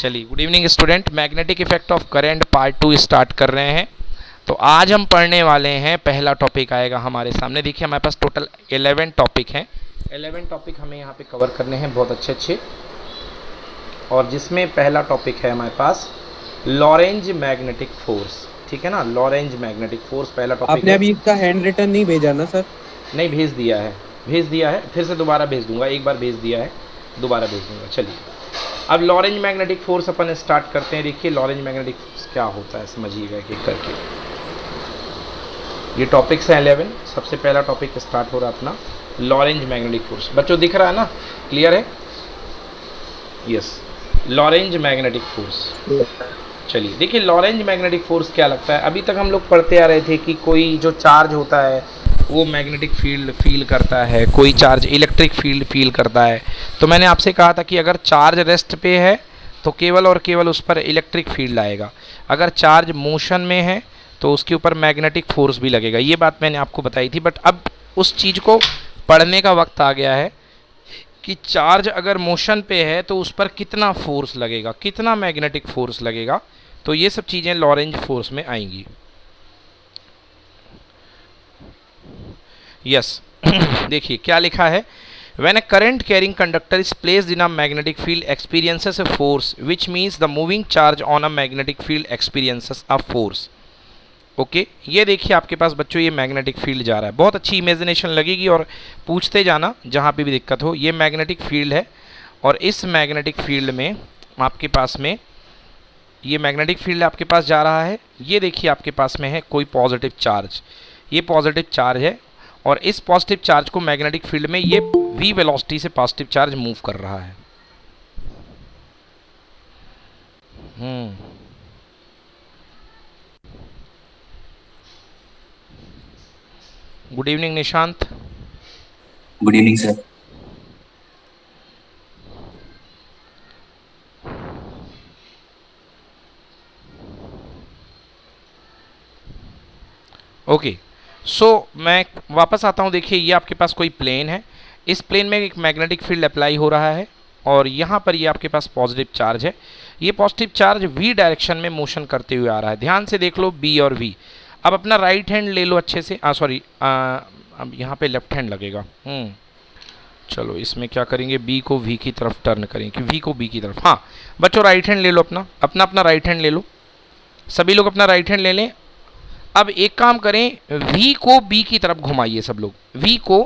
चलिए, good evening student. Magnetic effect of current part 2 start कर रहे हैं। तो आज हम पढ़ने वाले हैं, पहला टॉपिक आएगा हमारे सामने। देखिए हमारे पास टोटल 11 टॉपिक हैं। 11 टॉपिक हमें यहाँ पे कवर करने हैं, बहुत अच्छे अच्छे। और जिसमें पहला टॉपिक है हमारे पास लॉरेंज मैग्नेटिक फोर्स। ठीक है ना, लॉरेंज मैग्नेटिक फोर्स पहला टॉपिक। आपने अभी इसका हैंड रिटन नहीं भेजा ना सर? नहीं, भेज दिया है, भेज दिया है, फिर से दोबारा भेज दूंगा। एक बार भेज दिया है, दोबारा भेज दूंगा। चलिए, अब लॉरेंज मैग्नेटिक फोर्स अपन स्टार्ट करते हैं। देखिए लॉरेंज मैग्नेटिक फोर्स क्या होता है, समझिएगा एक एक करके। ये टॉपिक्स हैं 11। सबसे पहला टॉपिक स्टार्ट हो रहा है अपना लॉरेंज मैग्नेटिक फोर्स। बच्चों दिख रहा है ना, क्लियर है? Yes, Lorentz magnetic force. चलिए देखिए, लॉरेंज मैग्नेटिक फोर्स क्या लगता है। अभी तक हम लोग पढ़ते आ रहे थे कि कोई जो चार्ज होता है वो मैग्नेटिक फील्ड फील करता है, कोई चार्ज इलेक्ट्रिक फील्ड फील करता है। तो मैंने आपसे कहा था कि अगर चार्ज रेस्ट पे है तो केवल और केवल उस पर इलेक्ट्रिक फील्ड आएगा, अगर चार्ज मोशन में है तो उसके ऊपर मैग्नेटिक फोर्स भी लगेगा। ये बात मैंने आपको बताई थी। बट अब उस चीज़ को पढ़ने का वक्त आ गया है कि चार्ज अगर मोशन पे है तो उस पर कितना फोर्स लगेगा, कितना मैग्नेटिक फोर्स लगेगा। तो ये सब चीज़ें लॉरेंज फोर्स में आएंगी। यस देखिए क्या लिखा है। When a current carrying conductor is placed in a magnetic field experiences a force, which means the moving charge on a magnetic field experiences a force. Okay ये देखिए आपके पास बच्चों ये मैग्नेटिक फील्ड जा रहा है। बहुत अच्छी इमेजिनेशन लगेगी और पूछते जाना जहाँ पे भी दिक्कत हो। ये मैग्नेटिक फील्ड है और इस मैग्नेटिक फील्ड में आपके पास में ये मैग्नेटिक फील्ड आपके पास जा रहा है। ये देखिए आपके पास में है कोई पॉजिटिव चार्ज, ये पॉजिटिव चार्ज है और इस पॉजिटिव चार्ज को मैग्नेटिक फील्ड में ये v वेलोसिटी से पॉजिटिव चार्ज मूव कर रहा है। Good evening Nishant. Good evening sir. Okay so मैं वापस आता हूँ। देखिए ये आपके पास कोई प्लेन है, इस प्लेन में एक मैग्नेटिक फील्ड अप्लाई हो रहा है और यहाँ पर ये आपके पास पॉजिटिव चार्ज है। ये पॉजिटिव चार्ज v डायरेक्शन में मोशन करते हुए आ रहा है। ध्यान से देख लो b और v। अब अपना राइट हैंड ले लो अच्छे से। सॉरी, अब यहाँ पे लेफ्ट हैंड लगेगा। चलो इसमें क्या करेंगे, b को v की तरफ टर्न करेंगे कि v को b की तरफ। हाँ बच्चों, राइट हैंड ले लो, अपना अपना अपना राइट हैंड ले लो। सभी लोग अपना राइट हैंड ले लें। अब एक काम करें, v को b की तरफ घुमाइए सब लोग। v को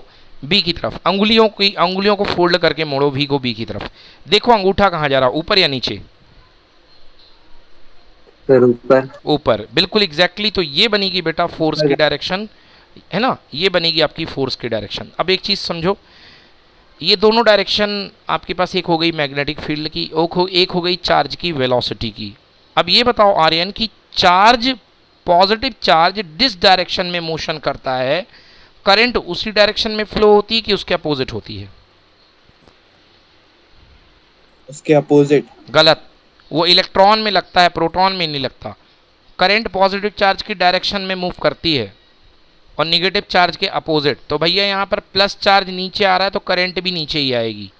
b की तरफ, अंगुलियों को फोल्ड करके मोड़ो v को b की तरफ। देखो अंगूठा कहाँ जा रहा, ऊपर या नीचे? ऊपर। ऊपर, बिल्कुल एग्जैक्टली। तो ये बनेगी बेटा फोर्स की डायरेक्शन, है ना, ये बनेगी आपकी फोर्स की डायरेक्शन। अब एक चीज़ समझो, ये दोनों डायरेक्शन आपके पास एक हो गई मैग्नेटिक फील्ड की, एक हो गई चार्ज की वेलोसिटी की। अब ये बताओ आर्यन की चार्ज, पॉजिटिव चार्ज जिस डायरेक्शन में मोशन करता है, करंट उसी डायरेक्शन में फ्लो होती है कि उसके अपोजिट होती है? उसके अपोजिट। गलत, वो इलेक्ट्रॉन में लगता है, प्रोटॉन में नहीं लगता। करंट पॉजिटिव चार्ज की डायरेक्शन में मूव करती है और निगेटिव चार्ज के अपोजिट। तो भैया यहाँ पर प्लस चार्ज नीचे आ रहा है तो करंट भी नीचे ही आएगी।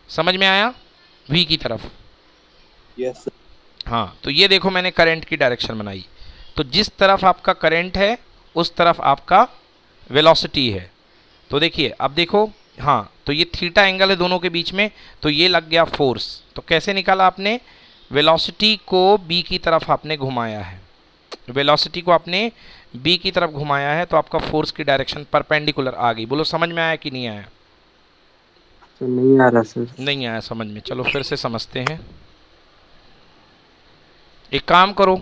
समझ में आया? v की तरफ। यस। हाँ, तो ये देखो मैंने करंट की डायरेक्शन बनाई। तो जिस तरफ आपका करंट है उस तरफ आपका वेलोसिटी है। तो देखिए अब देखो, हाँ तो ये थीटा एंगल है दोनों के बीच में, तो ये लग गया फोर्स। तो कैसे निकाला आपने? वेलोसिटी को b की तरफ आपने घुमाया है, वेलोसिटी को आपने b की तरफ घुमाया है, तो आपका फोर्स की डायरेक्शन परपेंडिकुलर आ गई। बोलो समझ में आया कि नहीं आया? तो नहीं आ रहा सर। नहीं आया समझ में। चलो फिर से समझते हैं। एक काम करो,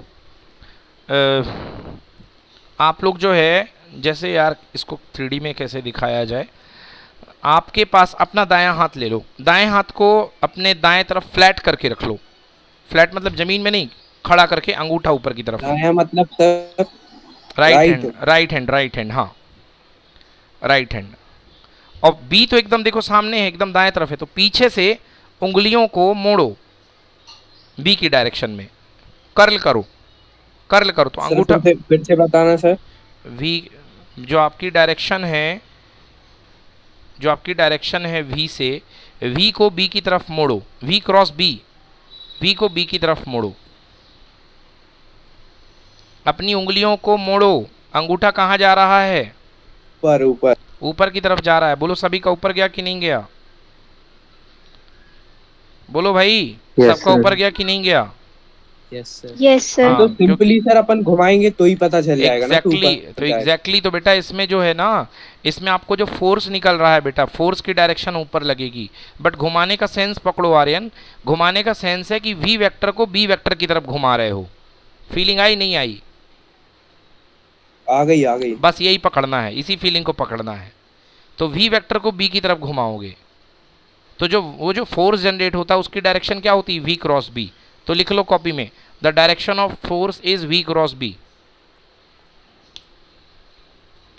आप लोग जो है, जैसे यार इसको 3D में कैसे दिखाया जाए, आपके पास अपना दायां हाथ ले लो, दाएं हाथ को अपने दाएं तरफ फ्लैट करके रख लो। फ्लैट मतलब जमीन में नहीं, खड़ा करके अंगूठा ऊपर की तरफ। दायां मतलब सर? राइट हैंड, हाँ राइट हैंड। और बी तो एकदम देखो सामने है, एकदम दाएं तरफ है, तो पीछे से उंगलियों को मोड़ो बी की डायरेक्शन में, कर्ल करो तो अंगूठा। फिर से बताना सर। वी जो आपकी डायरेक्शन है वी से, वी को बी की तरफ मोड़ो, वी क्रॉस बी, वी को बी की तरफ मोड़ो, अपनी उंगलियों को मोड़ो। अंगूठा कहाँ जा रहा है? ऊपर ऊपर। ऊपर की तरफ जा रहा है। बोलो सभी का ऊपर गया कि नहीं गया? बोलो भाई, Yes, सबका sir. ऊपर गया कि नहीं गया? Yes sir. Yes sir. तो हाँ, क्योंकि सिंपली सर अपन घुमाएंगे तो ही पता चल जाएगा ना कि एग्जैक्टली ऊपर तो जाएगा। एग्जैक्टली तो बेटा इसमें जो है ना, इसमें आपको जो फोर्स निकल रहा है बेटा, फोर्स की डायरेक्शन ऊपर लगेगी। बट घुमाने का सेंस पकड़ो आर्यन, घुमाने का सेंस है कि वी वेक्टर को बी वेक्टर की तरफ घुमा रहे हो। फीलिंग आई नहीं आई? आ गई आ गई। बस यही पकड़ना है, इसी फीलिंग को पकड़ना है। तो वी वेक्टर को बी की तरफ घुमाओगे तो जो वो जो फोर्स जनरेट होता है उसकी डायरेक्शन क्या होती है? V cross B. तो लिख लो कॉपी में, the direction of force is V cross B.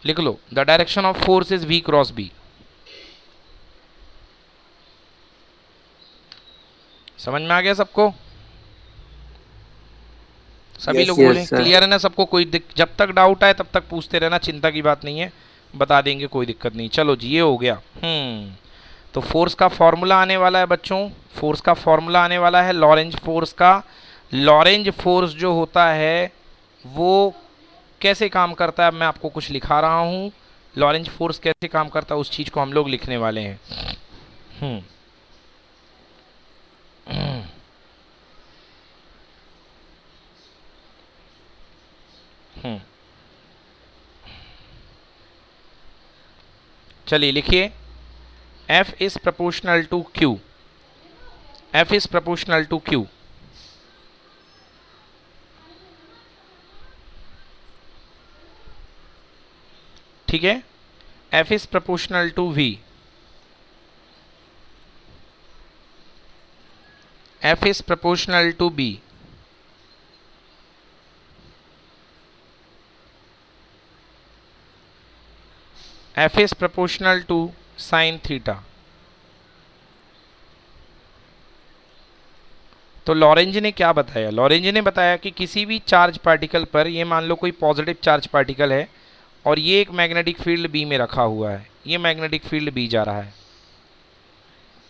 लिख लो, the direction of force is V cross B. समझ में आ गया सबको? सभी Yes, लोग yes, बोले sir. क्लियर है ना सबको? कोई जब तक डाउट आए तब तक पूछते रहना, चिंता की बात नहीं है, बता देंगे, कोई दिक्कत नहीं। चलो जी, ये हो गया। तो फोर्स का फॉर्मूला आने वाला है बच्चों, फोर्स का फॉर्मूला आने वाला है लॉरेंज फोर्स का। लॉरेंज फोर्स जो होता है वो कैसे काम करता है, मैं आपको कुछ लिखा रहा हूँ। लॉरेंज फोर्स कैसे काम करता है उस चीज़ को हम लोग लिखने वाले हैं। हम्म हम्म चलिए लिखिए, F is proportional to Q, F is proportional to Q। ठीक है, F is proportional to V, F is proportional to B, F is proportional to sin theta. तो लॉरेंज ने क्या बताया? लॉरेंज ने बताया कि किसी भी चार्ज पार्टिकल पर, ये मान लो कोई पॉजिटिव चार्ज पार्टिकल है और ये एक मैग्नेटिक फील्ड बी में रखा हुआ है, ये मैग्नेटिक फील्ड बी जा रहा है,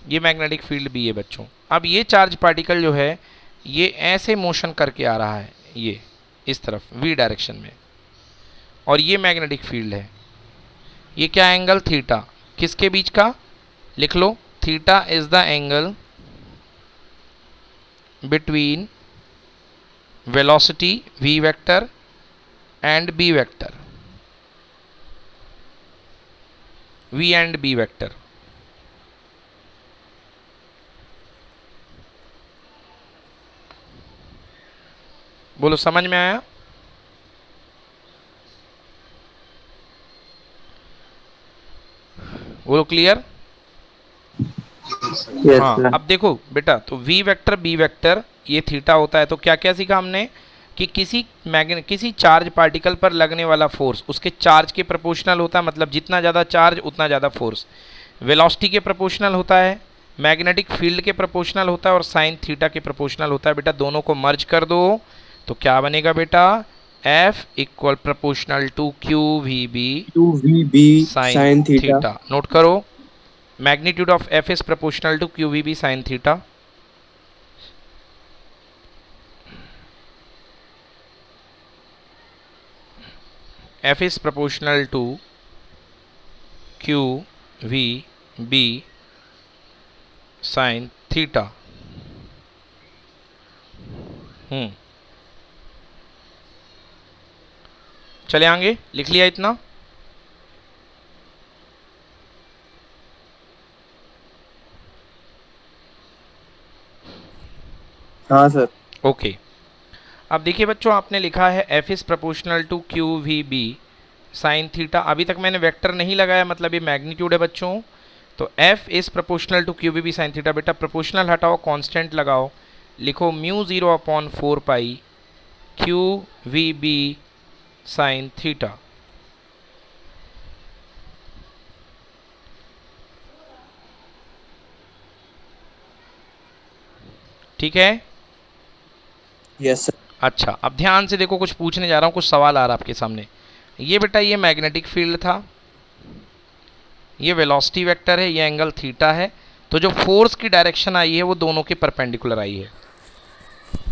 ये मैग्नेटिक फील्ड बी है बच्चों। अब ये चार्ज पार्टिकल जो है ये ऐसे मोशन करके आ रहा है, ये इस तरफ वी डायरेक्शन में, और ये मैग्नेटिक फील्ड है। ये क्या एंगल? थीटा। किसके बीच का? लिख लो, theta is the angle between velocity v vector and b vector, v and b vector. बोलो समझ में आया? बोलो क्लियर? Yes, हाँ, sir. अब देखो बेटा, तो v वेक्टर b वेक्टर ये थीटा होता है। तो क्या क्या सीखा हमने कि किसी चार्ज पार्टिकल पर लगने वाला फोर्स उसके चार्ज के प्रोपोर्शनल होता है, मतलब जितना ज़्यादा चार्ज उतना ज़्यादा फोर्स। वेलोसिटी के प्रोपोर्शनल होता है, मैग्नेटिक फील्ड के प्रोपोर्शनल होता है, और साइन थीटा के प्रोपोर्शनल होता है। बेटा दोनों को मर्ज कर दो तो क्या बनेगा बेटा? F equal proportional to Q V B 2VB sine sin theta. Theta. नोट करो, magnitude of F is proportional to QVB sin theta। F is proportional to QVB sin theta। चले आगे, लिख लिया इतना? हाँ सर। ओके, अब देखिए बच्चों, आपने लिखा है F is proportional to Q V B sine theta. अभी तक मैंने वेक्टर नहीं लगाया, मतलब ये मैग्नीट्यूड है बच्चों। तो F is proportional to Q V B sine theta. बेटा प्रोपोर्शनल हटाओ, कांस्टेंट लगाओ, लिखो mu 0/4 pi Q V B sine theta. ठीक है? Yes sir. अच्छा, अब ध्यान से देखो, कुछ पूछने जा रहा हूँ, कुछ सवाल आ रहा है आपके सामने। ये बेटा ये मैग्नेटिक फील्ड था, ये वेलोसिटी वेक्टर है, ये एंगल थीटा है। तो जो फोर्स की डायरेक्शन आई है वो दोनों के परपेंडिकुलर आई है।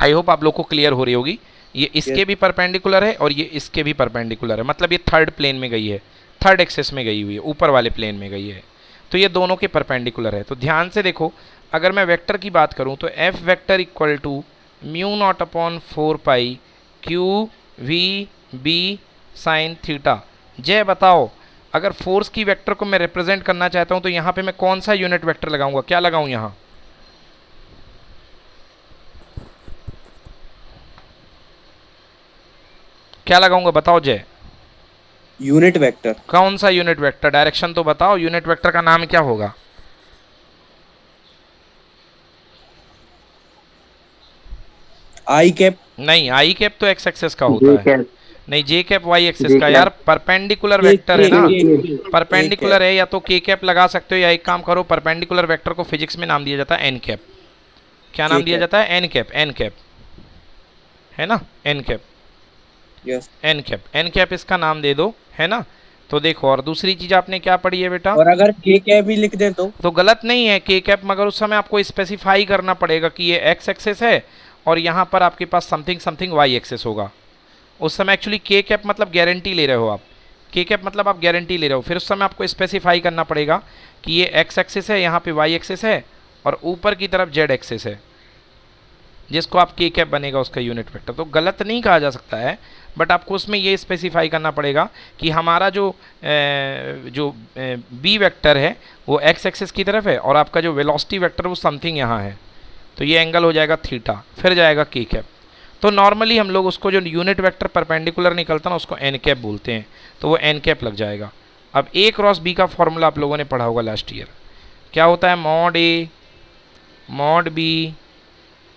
आई होप आप लोग को क्लियर हो रही होगी। ये इसके भी परपेंडिकुलर है और ये इसके भी परपेंडिकुलर है, मतलब ये थर्ड प्लेन में गई है, थर्ड एक्सेस में गई हुई है, ऊपर वाले प्लेन में गई है, तो ये दोनों के परपेंडिकुलर है। तो ध्यान से देखो, अगर मैं वेक्टर की बात करूं तो F vector equal to mu not upon 4 pi Q V B sine theta. Jai बताओ, अगर फोर्स की वेक्टर को मैं रिप्रेजेंट करना चाहता हूं तो यहाँ पे मैं कौन सा यूनिट वेक्टर लगाऊंगा, क्या लगाऊं यहाँ? क्या लगाऊंगा बताओ जय? Unit vector. कौन सा यूनिट वेक्टर? डायरेक्शन तो बताओ, यूनिट वेक्टर का नाम क्या होगा? आई कैप। नहीं, आई कैप तो एक्स एक्सेस का होता है। नहीं, जे कैप वाई एक्सेस का यार, परपेंडिकुलर के वेक्टर है ना, के परपेंडिकुलर है। या तो के कैप लगा सकते हो, या एक काम करो, परपेंडिकुलर वेक्टर को फिजिक्स में नाम दिया जाता है एन कैप। क्या नाम दिया जाता है? N cap. एन कैप है ना, N cap. Yes. N cap, N cap इसका नाम दे दो, है ना। तो देखो, और दूसरी चीज आपने क्या पढ़ी है बेटा? और अगर के कैप भी लिख दे तो गलत नहीं है के कैप, मगर उस समय आपको स्पेसिफाई करना पड़ेगा कि ये एक्स एक्सेस है और यहाँ पर आपके पास समथिंग समथिंग वाई एक्सेस होगा। उस समय एक्चुअली के कैप मतलब गारंटी ले रहे हो आप, के कैप मतलब आप गारंटी ले रहे हो। फिर उस समय आपको स्पेसिफाई करना पड़ेगा कि ये एक्स एक्सेस है, यहाँ पे वाई एक्सेस है, और ऊपर की तरफ जेड एक्सेस है, जिसको आप के कैप बनेगा उसका यूनिट वेक्टर। तो गलत नहीं कहा जा सकता है, बट आपको उसमें ये स्पेसिफाई करना पड़ेगा कि हमारा जो बी वेक्टर है वो एक्स एक्सिस की तरफ है, और आपका जो वेलोसिटी वेक्टर वो समथिंग यहाँ है, तो ये एंगल हो जाएगा थीटा, फिर जाएगा के कैप। तो नॉर्मली हम लोग उसको जो यूनिट वेक्टर परपेंडिकुलर निकलता है ना उसको एन कैप बोलते हैं, तो वो एन कैप लग जाएगा। अब ए क्रॉस बी का फॉर्मूला आप लोगों ने पढ़ा होगा लास्ट ईयर, क्या होता है? Mod A mod B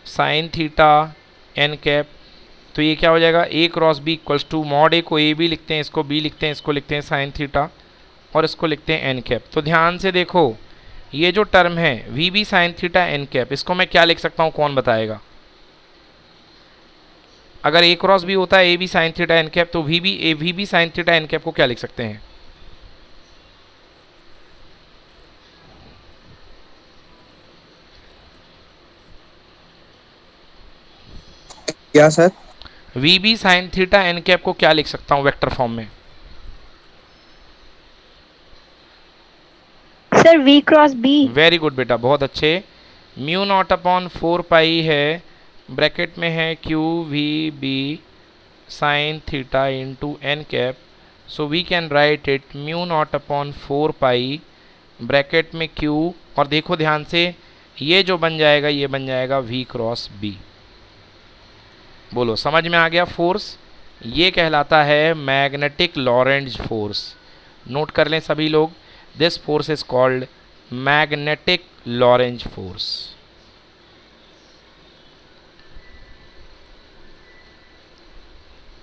sine theta N cap. तो ये क्या हो जाएगा? A cross B equals to mod A को ए भी लिखते हैं, इसको बी लिखते हैं, इसको लिखते हैं साइन थीटा, और इसको लिखते हैं एन कैप। तो ध्यान से देखो, ये जो टर्म है V B sine theta N cap, इसको मैं क्या लिख सकता हूँ, कौन बताएगा? अगर ए क्रॉस बी होता है A B sine theta N cap, तो V B sine theta N cap को क्या लिख सकते हैं? क्या sir? V B sine theta N cap को क्या लिख सकता हूँ वेक्टर फॉर्म में? Sir v cross B. Very good बेटा, बहुत अच्छे। म्यू नॉट अपॉन 4 पाई है, ब्रैकेट में है Q V B sine theta into N cap. So we can write it mu not upon 4 pi bracket में क्यू, और देखो ध्यान से, ये जो बन जाएगा ये बन जाएगा वी क्रॉस बी। बोलो, समझ में आ गया? फोर्स ये कहलाता है मैग्नेटिक लॉरेंज फोर्स। नोट कर लें सभी लोग, this force is called magnetic Lorentz force.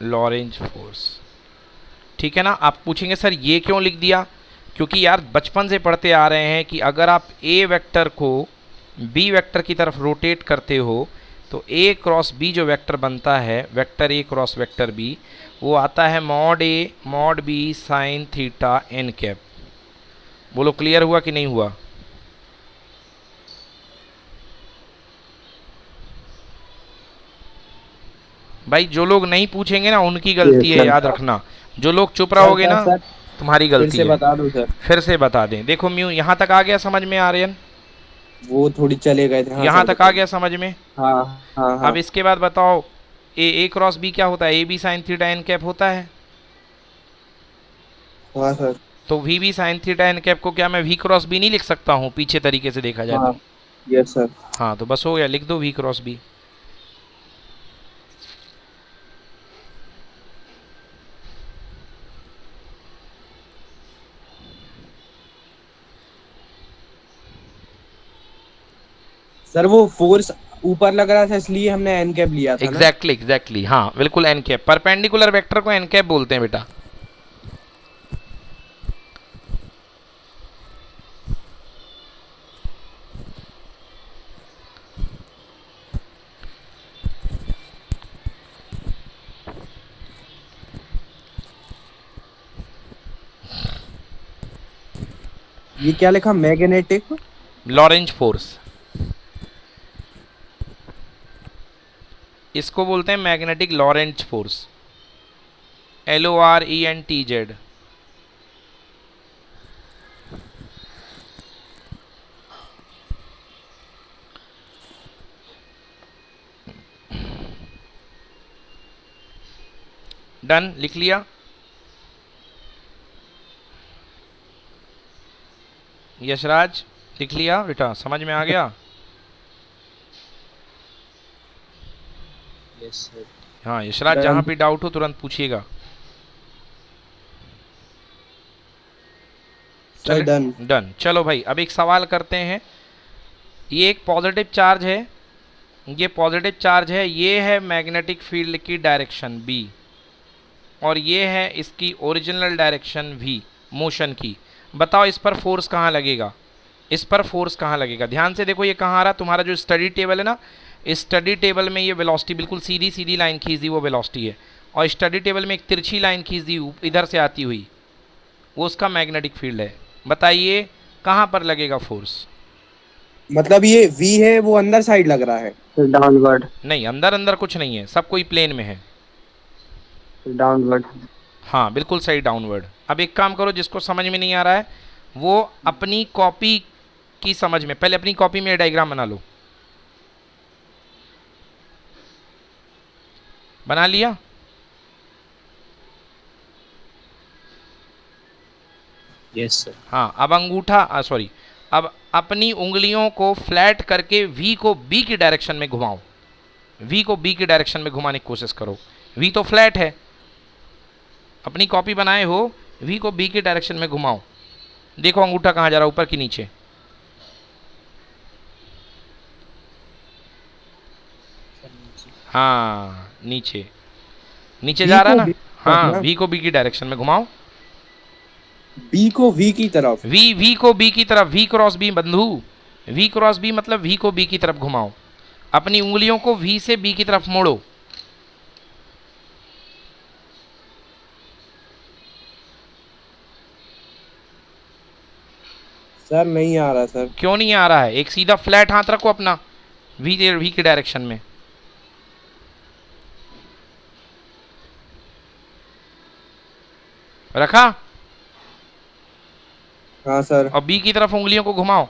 Lorentz force, ठीक है ना। आप पूछेंगे सर ये क्यों लिख दिया? क्योंकि यार बचपन से पढ़ते आ रहे हैं कि अगर आप ए वेक्टर को बी वेक्टर की तरफ रोटेट करते हो तो ए क्रॉस बी जो वेक्टर बनता है, vector A cross vector B, वो आता है mod A mod B sine theta N cap. बोलो क्लियर हुआ कि नहीं हुआ? भाई जो लोग नहीं पूछेंगे ना उनकी गलती है, याद रखना। जो लोग चुप रहोगे ना तुम्हारी गलती है। बता दो सर। फिर से बता दें। देखो म्यू यहाँ तक आ गया समझ में आर्यन? वो थोड़ी चले गए थे। हाँ, यहाँ सर, तक आ गया समझ में? हाँ हाँ हाँ। अब इसके बाद बताओ, ए क्रॉस बी क्या होता है? A B sine theta N cap होता है। हाँ सर। तो V B sine theta N cap को क्या मैं वी क्रॉस बी नहीं लिख सकता हूँ पीछे तरीके से देखा जाए हाँ, तो? Yes sir. हाँ, तो बस हो गया, लिख दो वी क्रॉस बी। सर वो फोर्स ऊपर लग रहा था इसलिए हमने एन कैप लिया था ना? एग्जैक्टली, हाँ बिल्कुल एन कैप। परपेंडिकुलर वेक्टर को एन कैप बोलते हैं बेटा। ये क्या लिखा? Magnetic Lorentz force. इसको बोलते हैं magnetic Lorentz force, LORENTZ। Done, लिख लिया? यशराज लिख लिया बेटा, समझ में आ गया? Yes sir. हाँ यशराज, जहाँ भी डाउट हो तुरंत पूछिएगा। Sir done. डन। चलो भाई, अब एक सवाल करते हैं। ये एक पॉजिटिव चार्ज है, ये पॉजिटिव चार्ज है, ये है मैग्नेटिक फील्ड की डायरेक्शन B, और ये है इसकी ओरिजिनल डायरेक्शन V, मोशन की। बताओ इस पर फोर्स कहाँ लगेगा, इस पर फोर्स कहाँ लगेगा? ध्यान से देखो, ये कहाँ आ रहा, तुम्हारा जो स्टडी टेबल है ना, इस स्टडी टेबल में ये वेलोसिटी बिल्कुल सीधी सीधी लाइन खींच दी, वो वेलोसिटी है। और स्टडी टेबल में एक तिरछी लाइन खींच दी इधर से आती हुई, वो उसका मैग्नेटिक फील्ड है। बताइए कहाँ पर लगेगा फोर्स? मतलब ये V है वो अंदर साइड लग रहा है। डाउनवर्ड। नहीं, अंदर अंदर कुछ नहीं है, सब कोई प्लेन में है। डाउनवर्ड। हाँ बिल्कुल सही, डाउनवर्ड। अब एक काम करो, जिसको समझ में नहीं आ रहा है वो अपनी कॉपी की समझ में, पहले अपनी कॉपी में डायग्राम बना लो। बना लिया? Yes sir. हाँ, अब अंगूठा सॉरी, अब अपनी उंगलियों को फ्लैट करके V को B की डायरेक्शन में घुमाओ, V को B की डायरेक्शन में घुमाने की कोशिश करो। V तो फ्लैट है, अपनी कॉपी बनाए हो, V को B की डायरेक्शन में घुमाओ। देखो अंगूठा कहाँ जा रहा है, ऊपर की नीचे? हाँ नीचे, नीचे जा रहा है ना? हाँ, V को B की डायरेक्शन में घुमाओ। B को V की तरफ। V को B की तरफ, V क्रॉस B बंधु, V क्रॉस B मतलब V को B की तरफ घुमाओ। अपनी उंगलियों को V से B की तरफ मोड़ो। सर नहीं आ रहा सर। क्यों नहीं आ रहा है? एक सीधा फ्लैट हाथ रखो अपना V की डायरेक्शन में। रखा? हाँ सर। और B की तरफ उंगलियों को घुमाओ,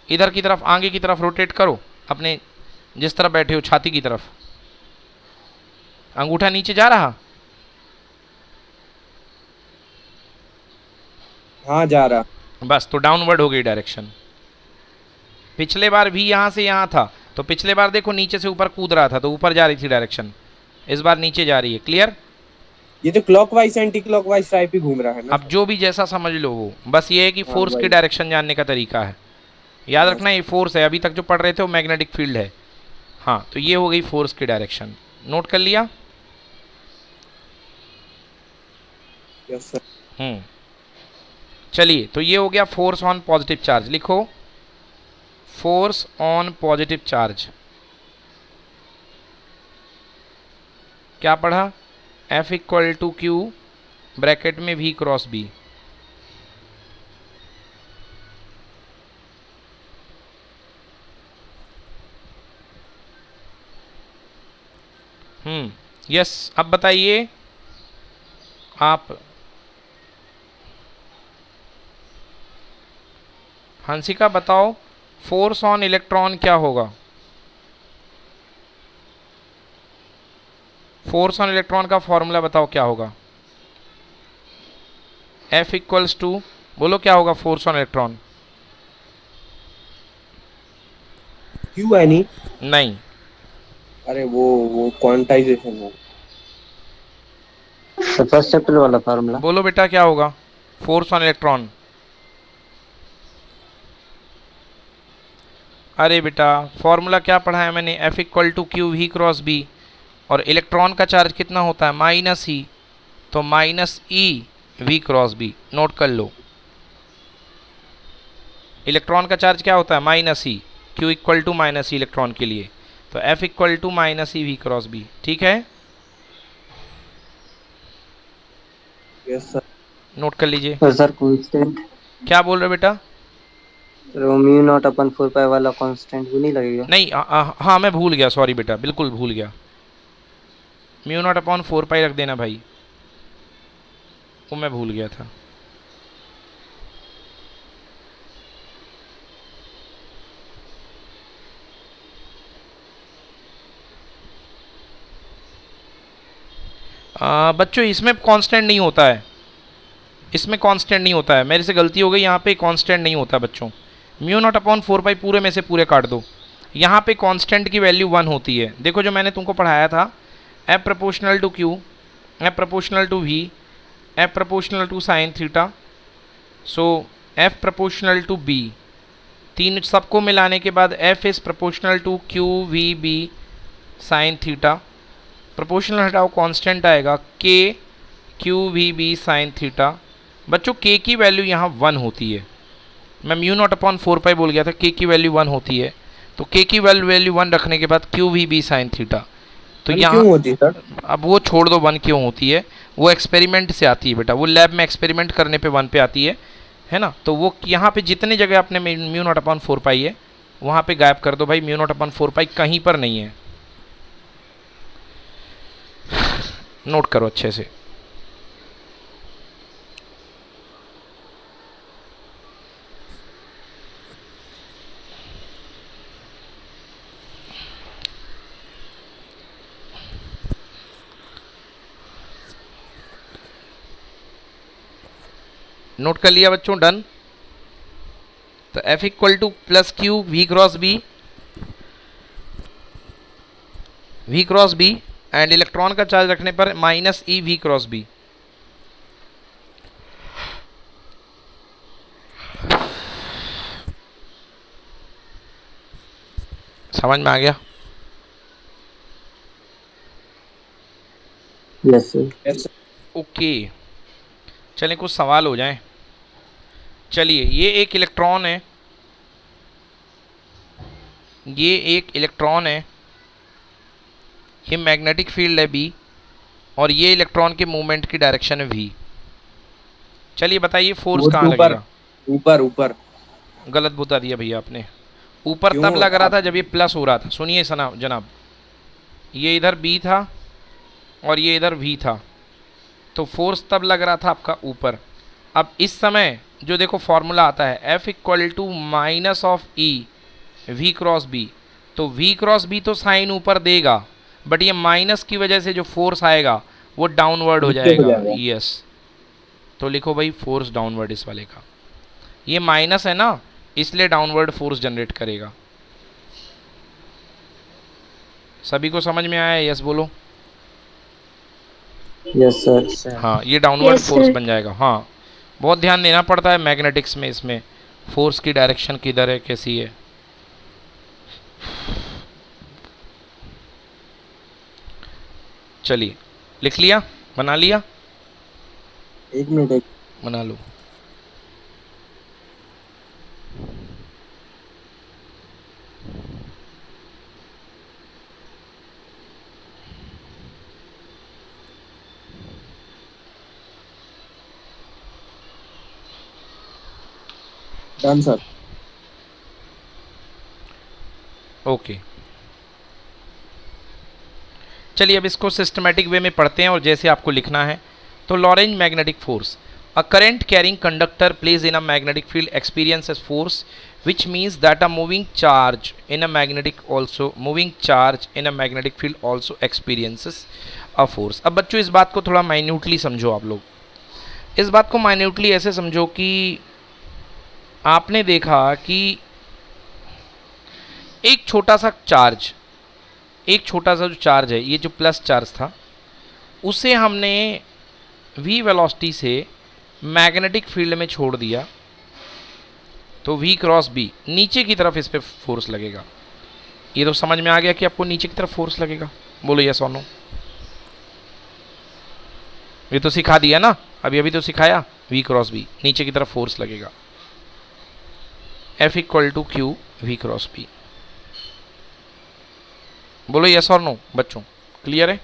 इधर की तरफ, आगे की तरफ रोटेट करो, अपने जिस तरफ बैठे हो छाती की तरफ। अंगूठा नीचे जा रहा? हाँ जा रहा। बस, तो डाउनवर्ड हो गई डायरेक्शन। पिछले बार भी यहाँ से यहाँ था, तो पिछले बार देखो नीचे से ऊपर कूद रहा था, तो ऊपर जा रही थी डायरेक्शन, इस बार नीचे जा रही है। क्लियर? ये तो क्लॉकवाइज एंटी क्लॉकवाइज टाइप ही घूम रहा है ना। अब जो भी जैसा समझ लो वो, बस ये है कि फोर्स की डायरेक्शन जानने का तरीका है। याद रखना ये फोर्स है, अभी तक जो पढ़ रहे थे वो मैग्नेटिक फील्ड है। हाँ, तो ये हो गई फोर्स की डायरेक्शन। नोट कर लिया? Yes sir. चलिए, तो ये हो गया फोर्स ऑन पॉजिटिव चार्ज। लिखो, फोर्स ऑन पॉजिटिव चार्ज। क्या पढ़ा? F equal to Q, bracket में V क्रॉस B। यस, अब बताइए आप, हंसिका बताओ, फोर्स ऑन इलेक्ट्रॉन क्या होगा? फोर्स ऑन इलेक्ट्रॉन का फॉर्मूला बताओ क्या होगा? F इक्वल्स टू, बोलो क्या होगा फोर्स ऑन इलेक्ट्रॉन? क्यू है नहीं, अरे वो क्वांटाइजेशन है। फर्स्ट चैप्टर वाला फार्मूला। बोलो बेटा क्या होगा फोर्स ऑन इलेक्ट्रॉन? अरे बेटा, फॉर्मूला क्या पढ़ा है मैंने? F equal to Q V cross B, और इलेक्ट्रॉन का चार्ज कितना होता है? माइनस ई, तो minus E V cross B। Note कर लो, इलेक्ट्रॉन का चार्ज क्या होता है? Minus E. Q equal to minus E electron के लिए, तो F equal to minus E V cross B। ठीक है, यस सर। नोट कर लीजिए। तो सर कांस्टेंट, क्या बोल रहे हो बेटा? म्यू नॉट अपन 4 पाई वाला कांस्टेंट वो नहीं लगेगा? नहीं, हाँ मैं भूल गया, सॉरी बेटा, बिल्कुल भूल गया। म्यू नॉट अपॉन 4 पाई रख देना भाई, वो मैं भूल गया था। बच्चों इसमें कांस्टेंट नहीं होता है, इसमें कांस्टेंट नहीं होता है, मेरे से गलती हो गई, यहाँ पे कांस्टेंट नहीं होता बच्चों। म्यू नॉट अपॉन 4 पाई पूरे में से पूरे काट दो, यहाँ पे कांस्टेंट की वैल्यू 1 होती है। देखो जो मैंने तुमको पढ़ाया था, F proportional to Q, F proportional to V, F proportional to sine theta, so F proportional to B, तीन सबको मिलाने के बाद F is proportional to Q V B sine theta, proportional हटाओ कांस्टेंट आएगा K Q V B sine theta. बच्चों के की वैल्यू यहाँ 1 होती है, मैं म्यू नॉट अपॉन 4 पाई बोल गया था, के की वैल्यू 1 होती है, तो के की वैल्यू 1 रखने के बाद Q V B sine theta, तो यहाँ क्यों होती है सर? अब वो छोड़ दो 1 क्यों होती है, वो एक्सपेरिमेंट से आती है बेटा, वो लैब में एक्सपेरिमेंट करने पे 1 पे आती है ना। तो वो यहाँ पे जितनी जगह आपने म्यू नॉट अपॉन 4 पाई है वहाँ पे गायब कर दो भाई, म्यू नॉट अपॉन 4 पाई कहीं पर नहीं है, नोट करो अच्छे से। नोट कर लिया बच्चों, डन। तो F equal to plus Q V cross B, V cross B and electron का चार्ज रखने पर minus E V cross B. समझ में आ गया? Yes sir. ओके, चलिए कुछ सवाल हो जाएं। चलिए ये एक इलेक्ट्रॉन है, ये एक इलेक्ट्रॉन है, ये मैग्नेटिक फील्ड है बी, और ये इलेक्ट्रॉन के मूवमेंट की डायरेक्शन है वी। चलिए बताइए फोर्स कहाँ लगेगा? ऊपर ऊपर। गलत बता दिया भैया आपने, ऊपर क्यों? तब लग रहा था जब ये प्लस हो रहा था। सुनिए जनाब, ये इधर बी था और ये इधर वी था, तो फोर्स तब लग रहा था आपका ऊपर। अब इस समय जो देखो फॉर्मूला आता है F equal to minus of E V cross B, तो वी क्रॉस बी तो साइन ऊपर देगा, बट ये माइनस की वजह से जो फोर्स आएगा वो डाउनवर्ड हो जाएगा। यस, तो लिखो भाई फोर्स डाउनवर्ड इस वाले का, ये माइनस है ना इसलिए डाउनवर्ड फोर्स जनरेट करेगा। सभी को समझ में आया? यस बोलो। Yes sir. हाँ, ये डाउनवर्ड Yes, फोर्स sir. बन जाएगा। हाँ, बहुत ध्यान देना पड़ता है मैग्नेटिक्स में, इसमें फोर्स की डायरेक्शन किधर है कैसी है। चलिए लिख लिया, बना लिया, एक मिनट बना लो। Done sir. ओके, चलिए अब इसको सिस्टमैटिक वे में पढ़ते हैं और जैसे आपको लिखना है। तो Lorentz magnetic force, a current carrying conductor place in a magnetic field experiences force which means that a moving charge in a magnetic field also experiences a force। अब बच्चों इस बात को थोड़ा माइन्यूटली समझो, आप लोग इस बात को माइन्यूटली ऐसे समझो कि आपने देखा कि एक छोटा सा जो चार्ज है, ये जो प्लस चार्ज था, उसे हमने v वेलोसिटी से मैग्नेटिक फील्ड में छोड़ दिया, तो v क्रॉस b नीचे की तरफ इस पे फोर्स लगेगा। ये तो समझ में आ गया कि आपको नीचे की तरफ फोर्स लगेगा? बोलो यस और नो। ये तो सिखा दिया ना, अभी तो सिखाया, v क्रॉस b नीचे की तरफ फोर्स लगेगा। F equal to Q V cross B. बोलो यस और नो बच्चों, क्लियर है?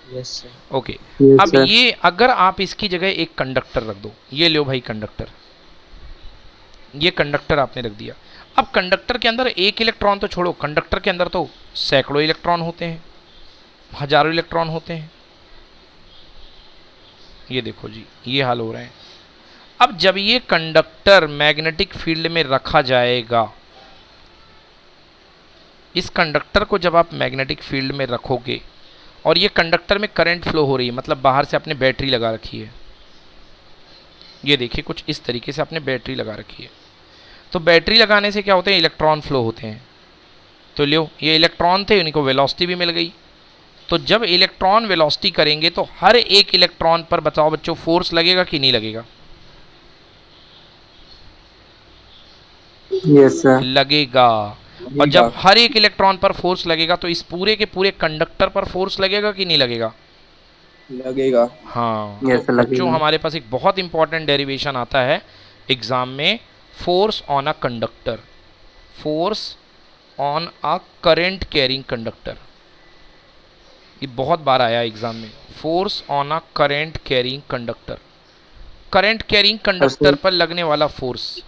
Yes sir. ओके, Yes, अब sir. ये अगर आप इसकी जगह एक कंडक्टर रख दो, ये लो भाई कंडक्टर, ये कंडक्टर आपने रख दिया। अब कंडक्टर के अंदर एक इलेक्ट्रॉन तो छोड़ो, कंडक्टर के अंदर तो सैकड़ों इलेक्ट्रॉन होते हैं, हजारों इलेक्ट्रॉन होते हैं। ये देखो जी, ये हाल हो रहे हैं। अब जब ये कंडक्टर मैग्नेटिक फील्ड में रखा जाएगा, इस कंडक्टर को जब आप मैग्नेटिक फील्ड में रखोगे और ये कंडक्टर में करंट फ्लो हो रही है, मतलब बाहर से आपने बैटरी लगा रखी है, ये देखिए कुछ इस तरीके से आपने बैटरी लगा रखी है। तो बैटरी लगाने से क्या होते हैं, इलेक्ट्रॉन फ्लो होते हैं। तो लो, ये इलेक्ट्रॉन थे, उनको वेलोसिटी भी मिल गई। तो जब इलेक्ट्रॉन वेलोसिटी करेंगे तो हर एक इलेक्ट्रॉन पर बताओ बच्चों फोर्स लगेगा कि नहीं लगेगा? Yes sir. लगेगा। और जब हर एक इलेक्ट्रॉन पर फोर्स लगेगा तो इस पूरे के पूरे कंडक्टर पर फोर्स लगेगा कि नहीं लगेगा? लगेगा। हाँ। यस तो लगेगा। बच्चों हमारे पास एक बहुत इंपॉर्टेंट डेरिवेशन आता है एग्जाम में, force on a conductor, force on a current carrying conductor. ये बहुत बार आया एग्जाम में, force on a current carrying conductor, current carrying conductor पर लगने वाला फोर्स।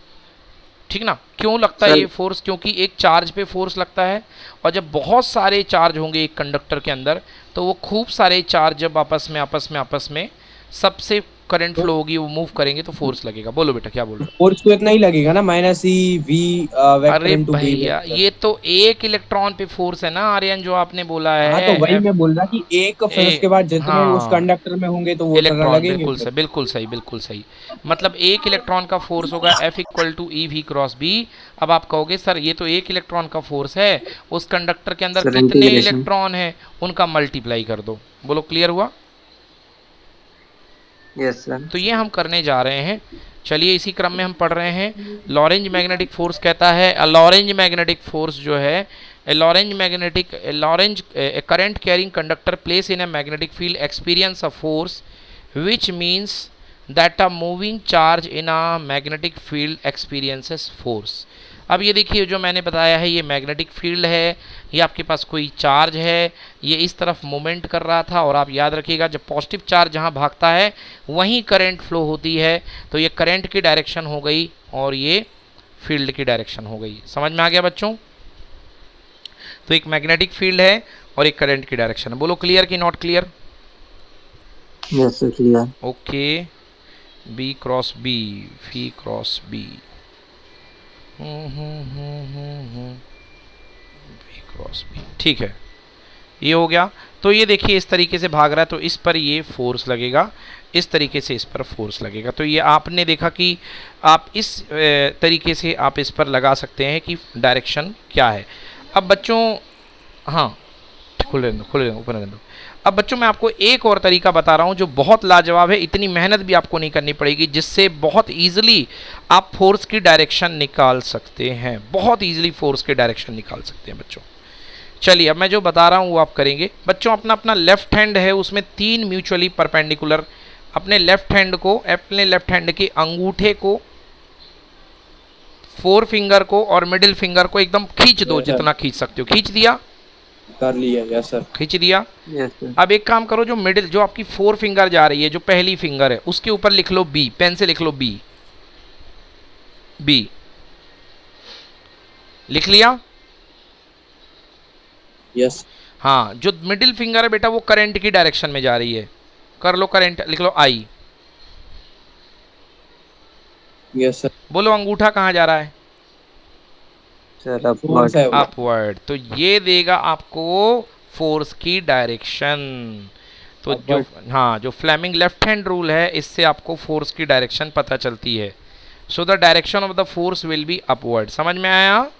ठीक ना? क्यों लगता है ये फोर्स? क्योंकि एक चार्ज पे फोर्स लगता है, और जब बहुत सारे चार्ज होंगे एक कंडक्टर के अंदर, तो वो खूब सारे चार्ज जब आपस में सबसे करंट फ्लो होगी, वो मूव करेंगे तो फोर्स लगेगा। बोलो बेटा, क्या बोल रहे हो? फोर्स तो इतना ही लगेगा ना, माइनस ई वी वेक्टर अरे इनटू बी भैया, वेक्टर। ये तो एक इलेक्ट्रॉन पे फोर्स है ना आर्यन, जो आपने बोला है। हाँ तो वही मैं बोल रहा कि एक, फिर उसके बाद जितने उस हाँ, कंडक्टर में होंगे तो वो उतना इलेक्ट्रॉन, लगेंगे। बिल्कुल सही, बिल्कुल सही, बिल्कुल सही। मतलब एक इलेक्ट्रॉन का फोर्स होगा F equal to E V cross B. अब आप कहोगे सर ये तो एक इलेक्ट्रॉन का फोर्स है, उस कंडक्टर के अंदर सर, कितने इंटीग्रेशन। इलेक्ट्रॉन हैं, उनका मल्टीप्लाई कर दो। बोलो, क्लियर हुआ? Yes sir. तो ये हम करने जा रहे हैं। चलिए इसी क्रम में हम पढ़ रहे हैं। लॉरेंज मैग्नेटिक फोर्स कहता है, लॉरेंज मैग्नेटिक फोर्स जो है, Lorentz current carrying conductor place in a magnetic field experience a force which means that a moving charge in a magnetic field experiences force। अब ये देखिए, जो मैंने बताया है, ये मैग्नेटिक फील्ड है, ये आपके पास कोई चार्ज है, ये इस तरफ मूवमेंट कर रहा था, और आप याद रखिएगा जब पॉजिटिव चार्ज जहाँ भागता है वहीं करंट फ्लो होती है, तो ये करंट की डायरेक्शन हो गई और ये फील्ड की डायरेक्शन हो गई। समझ में आ गया बच्चों? तो एक मैग्नेटिक फील्ड है और एक करंट की डायरेक्शन है। बोलो क्लियर कि not clear? Yes sir, clear. Okay, B cross B, phi cross B, B cross B, ठीक है, ये हो गया। तो ये देखिए इस तरीके से भाग रहा है, तो इस पर ये फोर्स लगेगा, इस तरीके से इस पर फोर्स लगेगा। तो ये आपने देखा कि आप इस तरीके से आप इस पर लगा सकते हैं कि डायरेक्शन क्या है। अब बच्चों, हाँ खुले दो, ऊपर रहने दो। अब बच्चों मैं आपको एक और तरीका बता रहा हूँ जो बहुत लाजवाब है, इतनी मेहनत भी आपको नहीं करनी पड़ेगी, जिससे बहुत इजीली आप फोर्स की डायरेक्शन निकाल सकते हैं, बहुत इजीली फोर्स की डायरेक्शन निकाल सकते हैं बच्चों। चलिए अब मैं जो बता रहा हूँ वो आप करेंगे। बच्चों अपना अपना लेफ्ट हैंड है, उसमें 3 म्यूचुअली परपेंडिकुलर, अपने लेफ्ट हैंड को, अपने लेफ्ट हैंड के अंगूठे को, 4 फिंगर को और मिडिल फिंगर को एकदम खींच दो, जितना खींच सकते हो। खींच दिया? कर लिया। Yes sir. खींच दिया? Yes sir. अब एक काम करो, जो मिडिल, जो आपकी 4 फिंगर जा रही है, जो पहली फिंगर है, उसके ऊपर लिख लो बी, पेन से लिख लो बी। बी लिख लिया? यस। हाँ, जो मिडिल फिंगर है बेटा वो करंट की डायरेक्शन में जा रही है, कर लो करंट, लिख लो आई। Yes sir. बोलो अंगूठा कहाँ जा रहा है? सर फोर्स है वो। अपवर्ड। तो ये देगा आपको फोर्स की डायरेक्शन। तो जो, हाँ, जो फ्लेमिंग लेफ्ट हैंड रूल है, इससे आपको फोर्स की डायरेक्शन पता चलती है। So the direction of the force will be upward. समझ में आया?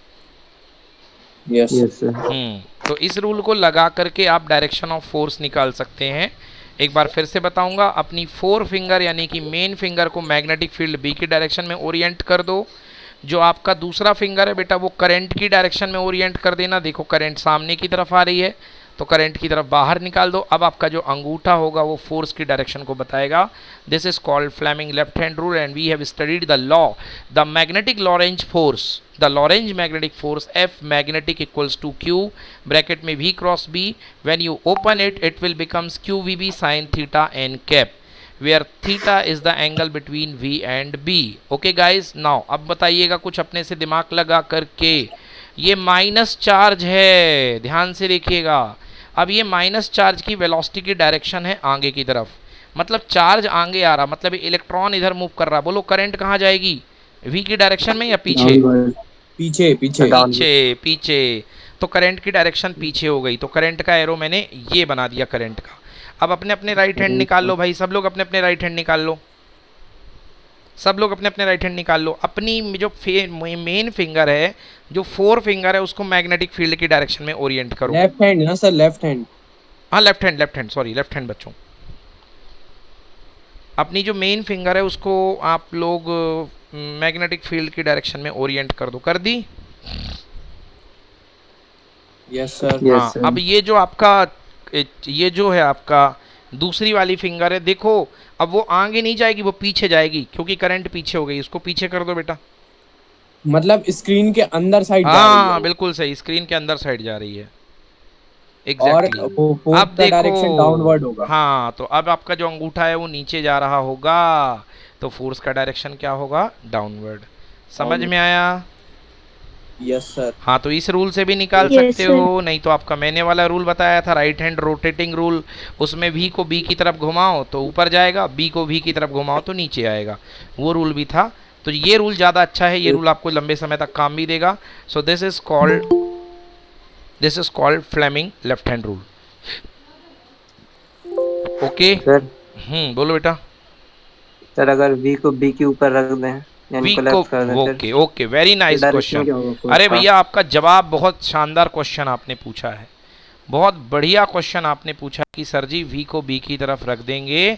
यस। Yes sir. तो इस रूल को लगा करके आप डायरेक्शन ऑफ फोर्स निकाल सकते हैं। एक बार फिर से बताऊंगा, अपनी 4 फिंगर यानी कि मेन फिंगर को मैग्नेटिक फील्ड बी की डायरेक्शन में ओरिएंट कर दो। जो आपका दूसरा फिंगर है बेटा वो करंट की डायरेक्शन में ओरिएंट कर देना। देखो करंट सामने की तरफ आ रही है, तो करंट की तरफ बाहर निकाल दो। अब आपका जो अंगूठा होगा वो फोर्स की डायरेक्शन को बताएगा। This is called Fleming left hand rule and we have studied the law, the magnetic Lorentz force, the Lorentz magnetic force F magnetic equals to Q bracket में V cross B, when you open it, it will becomes QVB sin theta n cap, where theta is the angle between V and B. Okay guys, now अब बताइएगा कुछ अपने से दिमाग लगा करके। ये माइनस चार्ज है, ध्यान से देखिएगा। अब ये माइनस चार्ज की वेलोसिटी की डायरेक्शन है आगे की तरफ, मतलब चार्ज आगे आ रहा, मतलब इलेक्ट्रॉन इधर मूव कर रहा। बोलो करंट कहाँ जाएगी, v की डायरेक्शन में या पीछे? डाउनवर्ड। पीछे पीछे डाउन। पीछे पीछे। तो करंट की डायरेक्शन पीछे हो गई, तो करंट का एरो मैंने ये बना दिया करंट का। अब अपने अपने राइट हैंड निकाल लो भाई, सब लोग अपने अपने राइट हैंड निकाल लो, सब लोग अपने अपने राइट हैंड निकाल लो। अपनी जो मेन फिंगर है, जो 4 फिंगर है, उसको मैग्नेटिक फील्ड की डायरेक्शन में ओरिएंट करो। लेफ्ट हैंड ना सर, लेफ्ट हैंड। हाँ left hand, sorry left hand बच्चों। अपनी जो मेन फिंगर है उसको आप लोग मैग्नेटिक फील्ड की डायरेक्शन में ओरिएंट कर दो। कर दी? Yes sir. Yes, हाँ, sir. अब ये जो आपका ये जो है आपका दूसरी वाली फिंगर है, देखो अब वो आगे नहीं जाएगी, वो पीछे जाएगी, क्योंकि करंट पीछे हो गई। उसको पीछे कर दो बेटा। मतलब स्क्रीन के अंदर साइड जा रही हाँ है बिल्कुल सही, स्क्रीन के अंदर साइड जा रही है। और एग्जैक्टली वो फोर्स अब का डायरेक्शन डाउनवर्ड देखो, होगा। हाँ तो अब आपका जो अंगूठा है वो नीचे जा रहा होगा, तो फोर्स का डायरेक्शन क्या होगा, डाउनवर्ड। समझ में आया? Yes sir. हाँ तो इस रूल से भी निकाल सकते हो, नहीं तो आपका मैंने वाला रूल बताया था, राइट हैंड रोटेटिंग रूल, उसमें v को b की तरफ घुमाओ तो ऊपर जाएगा, b को v की तरफ घुमाओ तो नीचे आएगा, वो रूल भी था। तो ये रूल ज़्यादा अच्छा है, ये रूल आपको लंबे समय तक काम भी देगा। So this is called Fleming left hand rule. Okay sir बोलो बेटा। सर अगर v को b के ऊपर रख दें यानी वी कोलैप्स कर दें, फिर okay okay, very nice direction क्या क्वेश्चन। होगा force अरे का? भैया आपका जवाब बहुत शानदार क्वेश्चन आपने पूछा है, बहुत बढ़िया क्वेश्चन आपने पूछा कि सर जी v को b की तरफ रख देंगे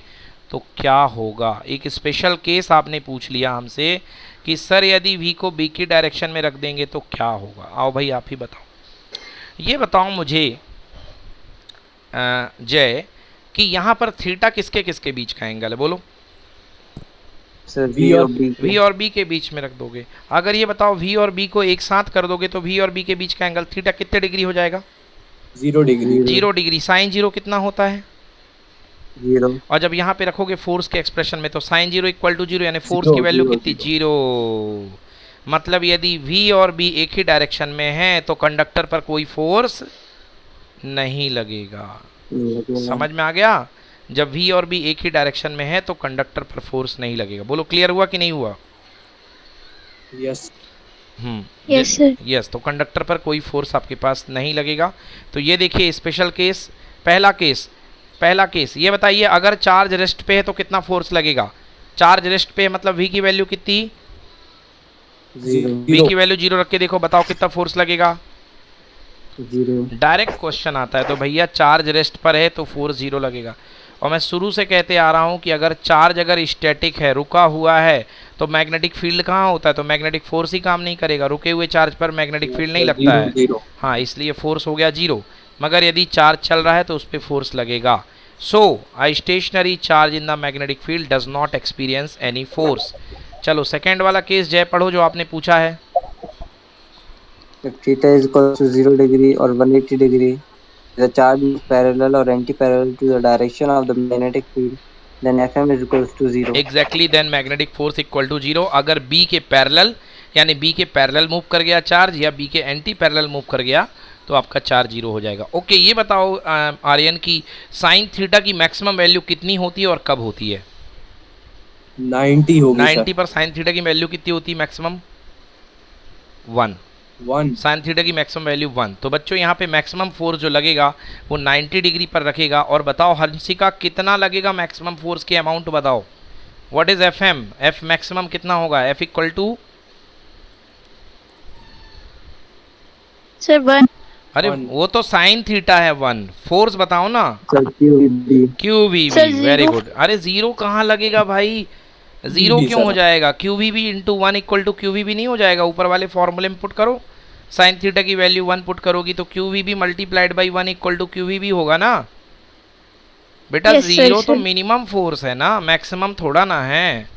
तो क्या होगा। एक स्पेशल केस आपने पूछ लिया हमसे कि सर यदि v को b की डायरेक्शन में रख देंगे तो क्या होगा। आओ भाई आप ही बताओ, ये बताओ मुझे जय कि यहाँ पर थीटा किसके किसके बीच का एंगल है, बोलो। सर V v और और b के। v और b के बीच में रख दोगे। अगर ये बताओ v और b को एक साथ कर दोगे तो v और b के बीच का एंगल थीटा कितने डिग्री हो जाएगा? 0 डिग्री। 0 डिग्री। साइन 0 कितना होता है? 0। और जब यहाँ पे रखोगे फोर्स के एक्सप्रेशन में तो साइन 0 इक्वल टू 0, यानी फोर्स Zero, की वैल्यू zero, कितनी? 0। मतलब यदि v और b एक ही डायरेक्शन में है तो कंडक्टर पर कोई फोर्स नहीं लगेगा। समझ में आ गया? जब v और b एक ही डायरेक्शन में है तो कंडक्टर पर फोर्स नहीं लगेगा। बोलो क्लियर हुआ कि नहीं हुआ? यस। यस यस, तो कंडक्टर पर कोई फोर्स आपके पास नहीं लगेगा। तो ये देखिए स्पेशल केस, पहला केस ये बताइए, अगर चार्ज रेस्ट पे है तो कितना फोर्स लगेगा? चार्ज रेस्ट पे मतलब v की वैल्यू कितनी? v की वैल्यू 0 रख के देखो, बताओ कितना फोर्स लगेगा? 0। डायरेक्ट क्वेश्चन आता है तो भैया चार्ज रेस्ट पर है तो फोर्स 0 लगेगा। और मैं शुरू से कहते आ रहा हूँ कि अगर चार्ज अगर स्टैटिक है, रुका हुआ है, तो मैग्नेटिक फील्ड कहाँ होता है? तो मैग्नेटिक फोर्स ही काम नहीं करेगा, रुके हुए चार्ज पर मैग्नेटिक फील्ड नहीं लगता है। 0। हाँ, इसलिए फोर्स हो गया 0। मगर यदि चार्ज चल रहा है तो उस पर फोर्स लगेगा। So a stationary charge in the magnetic field does not experience any force. चलो सेकेंड वाला केस जय पढ़ो जो आपने पूछा है। If theta is equal to 0 degree or 180 degree, the charge is parallel or anti-parallel to the direction of the magnetic field, then Fm is equals to 0. Exactly, then magnetic force equal to 0। अगर B के parallel यानी B के parallel move कर गया charge या B के anti parallel move कर गया तो आपका चार्ज 0 हो जाएगा। ओके, ये बताओ आर्यन की साइन थीटा की मैक्सिमम वैल्यू कितनी होती है और कब होती है? 90 होगी 90 पर साइन थीटा की वैल्यू कितनी होती है मैक्सिमम? 1। 1। साइन थीटा की मैक्सिमम वैल्यू 1। तो बच्चों यहाँ पे मैक्सिमम फोर्स जो लगेगा वो 90 डिग्री पर रखेगा। और बताओ हंसिका कितना लगेगा मैक्सिमम फोर्स के अमाउंट बताओ। What is F M? F maximum कितना होगा? F equal to sir 1। अरे One. वो तो साइन थीटा है 1। फोर्स बताओ ना। Sir, QV. Q V Sir, B, very zero. Good. अरे 0 कहाँ लगेगा भाई? 0 जी, क्यों sir. हो जाएगा? Q V B into 1 equal to Q V B नहीं हो जाएगा? ऊपर वाले फॉर्मूले में पुट करो, साइन थीटा की वैल्यू 1 पुट करोगी तो Q V B multiplied by 1 equal to Q V B होगा ना बेटा। Yes, sir, 0 तो sir. मिनिमम फोर्स है ना, मैक्सिमम थोड़ा ना है।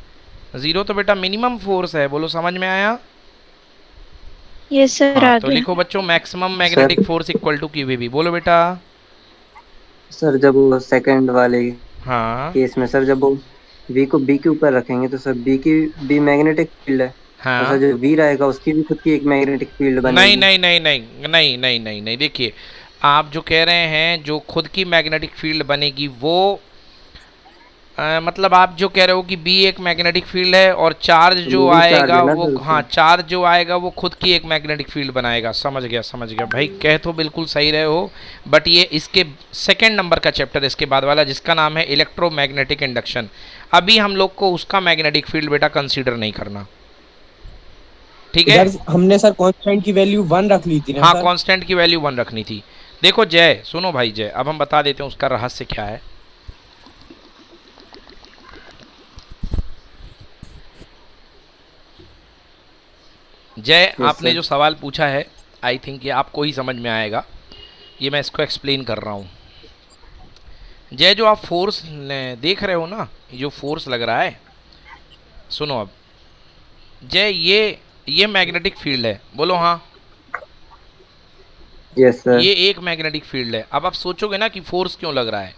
0 तो बेटा मिनिमम फोर्स है। बोलो समझ में आया? यस सर हाँ, आ तो गया। लिखो बच्चों maximum magnetic force equal to Q V B. बोलो बेटा। सर जब वो सेकंड वाले हाँ केस में सर जब वो v को b के ऊपर रखेंगे तो सर b मैग्नेटिक फील्ड है, तो हाँ, सर जो v रहेगा उसकी भी खुद की एक मैग्नेटिक फील्ड नहीं बनेगी। नहीं नहीं नहीं नहीं नहीं नहीं नहीं, देखिए आप जो कह रहे हैं जो खुद की मैग्नेटिक फील्ड बनेगी वो मतलब आप जो कह रहे हो कि बी एक मैग्नेटिक फील्ड है और चार्ज जो moving charge आएगा है ना वो, सर हाँ उसमें। चार्ज जो आएगा वो खुद की एक मैग्नेटिक फील्ड बनाएगा। समझ गया समझ गया भाई, कह तो बिल्कुल सही रहे हो, बट ये इसके सेकंड नंबर का चैप्टर इसके बाद वाला जिसका नाम है इलेक्ट्रोमैग्नेटिक इंडक्शन, अभी हम लोग को उसका मैग्नेटिक फील्ड बेटा कंसीडर नहीं करना, ठीक है। इधर हमने सर कांस्टेंट की वैल्यू 1 रख ली थी ना हाँ सर। कांस्टेंट की वैल्यू 1 रखनी थी। देखो जय, सुनो भाई जय, अब हम बता देते हैं उसका रहस्य क्या है। जय आपने सर। जो सवाल पूछा है आई थिंक ये आपको ही समझ में आएगा, ये मैं इसको एक्सप्लेन कर रहा हूँ। जय जो आप फोर्स देख रहे हो ना, ये जो फोर्स लग रहा है, सुनो अब जय, ये मैग्नेटिक फील्ड है, बोलो हाँ। Yes sir. ये एक मैग्नेटिक फील्ड है। अब आप सोचोगे ना कि फोर्स क्यों लग रहा है,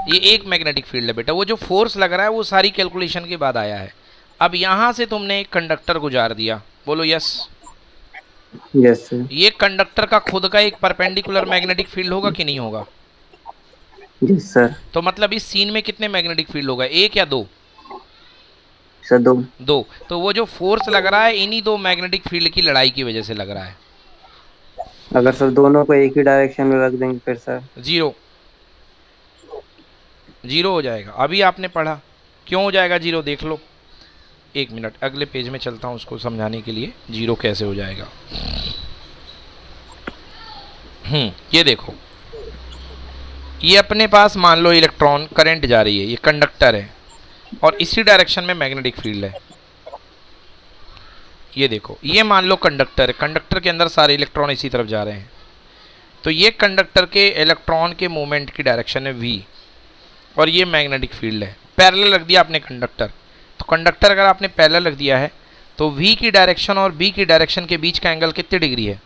ये एक मैग्नेटिक फील्ड है बेटा। वो जो फोर्स लग रहा है वो सारी कैलकुलेशन के बाद आया है। अब यहाँ से तुमने एक कंडक्टर गुजार दिया, बोलो यस। Yes sir. ये कंडक्टर का खुद का एक परपेंडिकुलर मैग्नेटिक फील्ड होगा कि नहीं होगा? Yes sir. तो मतलब इस सीन में कितने मैग्नेटिक फील्ड होगा, एक या दो? सर दो। दो। तो वो जो फोर्स लग रहा है इन्हीं दो मैग्नेटिक फील्ड की लड़ाई की वजह से लग रहा है। अगर सर दोनों को एक ही डायरेक्शन में रख देंगे फिर सर? जीरो, जीरो हो जाएगा। अभी आपने पढ़ा, क्यों हो जाएगा जीरो देख लो। एक मिनट अगले पेज में चलता हूँ उसको समझाने के लिए जीरो कैसे हो जाएगा। ये देखो, ये अपने पास मान लो इलेक्ट्रॉन करंट जा रही है, ये कंडक्टर है और इसी डायरेक्शन में मैग्नेटिक फील्ड है। ये देखो, ये मान लो कंडक्टर है, कंडक्टर के अंदर सारे इलेक्ट्रॉन इसी तरफ जा रहे हैं, तो ये कंडक्टर के इलेक्ट्रॉन के मूवमेंट की डायरेक्शन है v और ये मैग्नेटिक फील्ड है। पैरेलल रख दिया आपने कंडक्टर, तो कंडक्टर अगर आपने पैरेलल रख दिया है तो v की डायरेक्शन और b की डायरेक्शन के बीच का एंगल कितने डिग्री है?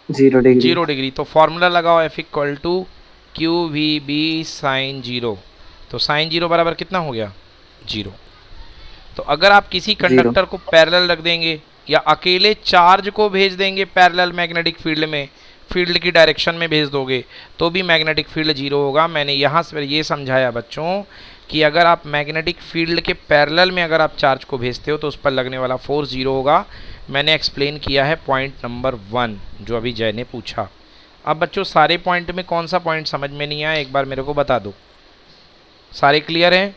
0 डिग्री। 0 डिग्री। तो फॉर्मूला लगाओ F equal to Q V B sine 0। तो साइन 0 बराबर कितना हो गया? 0। तो अगर आप किसी कंडक्टर को पैरेलल रख देंगे या अकेले चार्ज को भेज देंगे पैरेलल मैग्नेटिक फील्ड में, फील्ड की डायरेक्शन में भेज दोगे तो भी मैग्नेटिक फील्ड 0 होगा। मैंने यहाँ से ये समझाया बच्चों कि अगर आप मैग्नेटिक फील्ड के पैरेलल में अगर आप चार्ज को भेजते हो तो उस पर लगने वाला फोर्स 0 होगा। मैंने एक्सप्लेन किया है पॉइंट नंबर 1 जो अभी जय ने पूछा। अब बच्चों सारे पॉइंट में कौन सा पॉइंट समझ में नहीं आया एक बार मेरे को बता दो। सारे क्लियर हैं?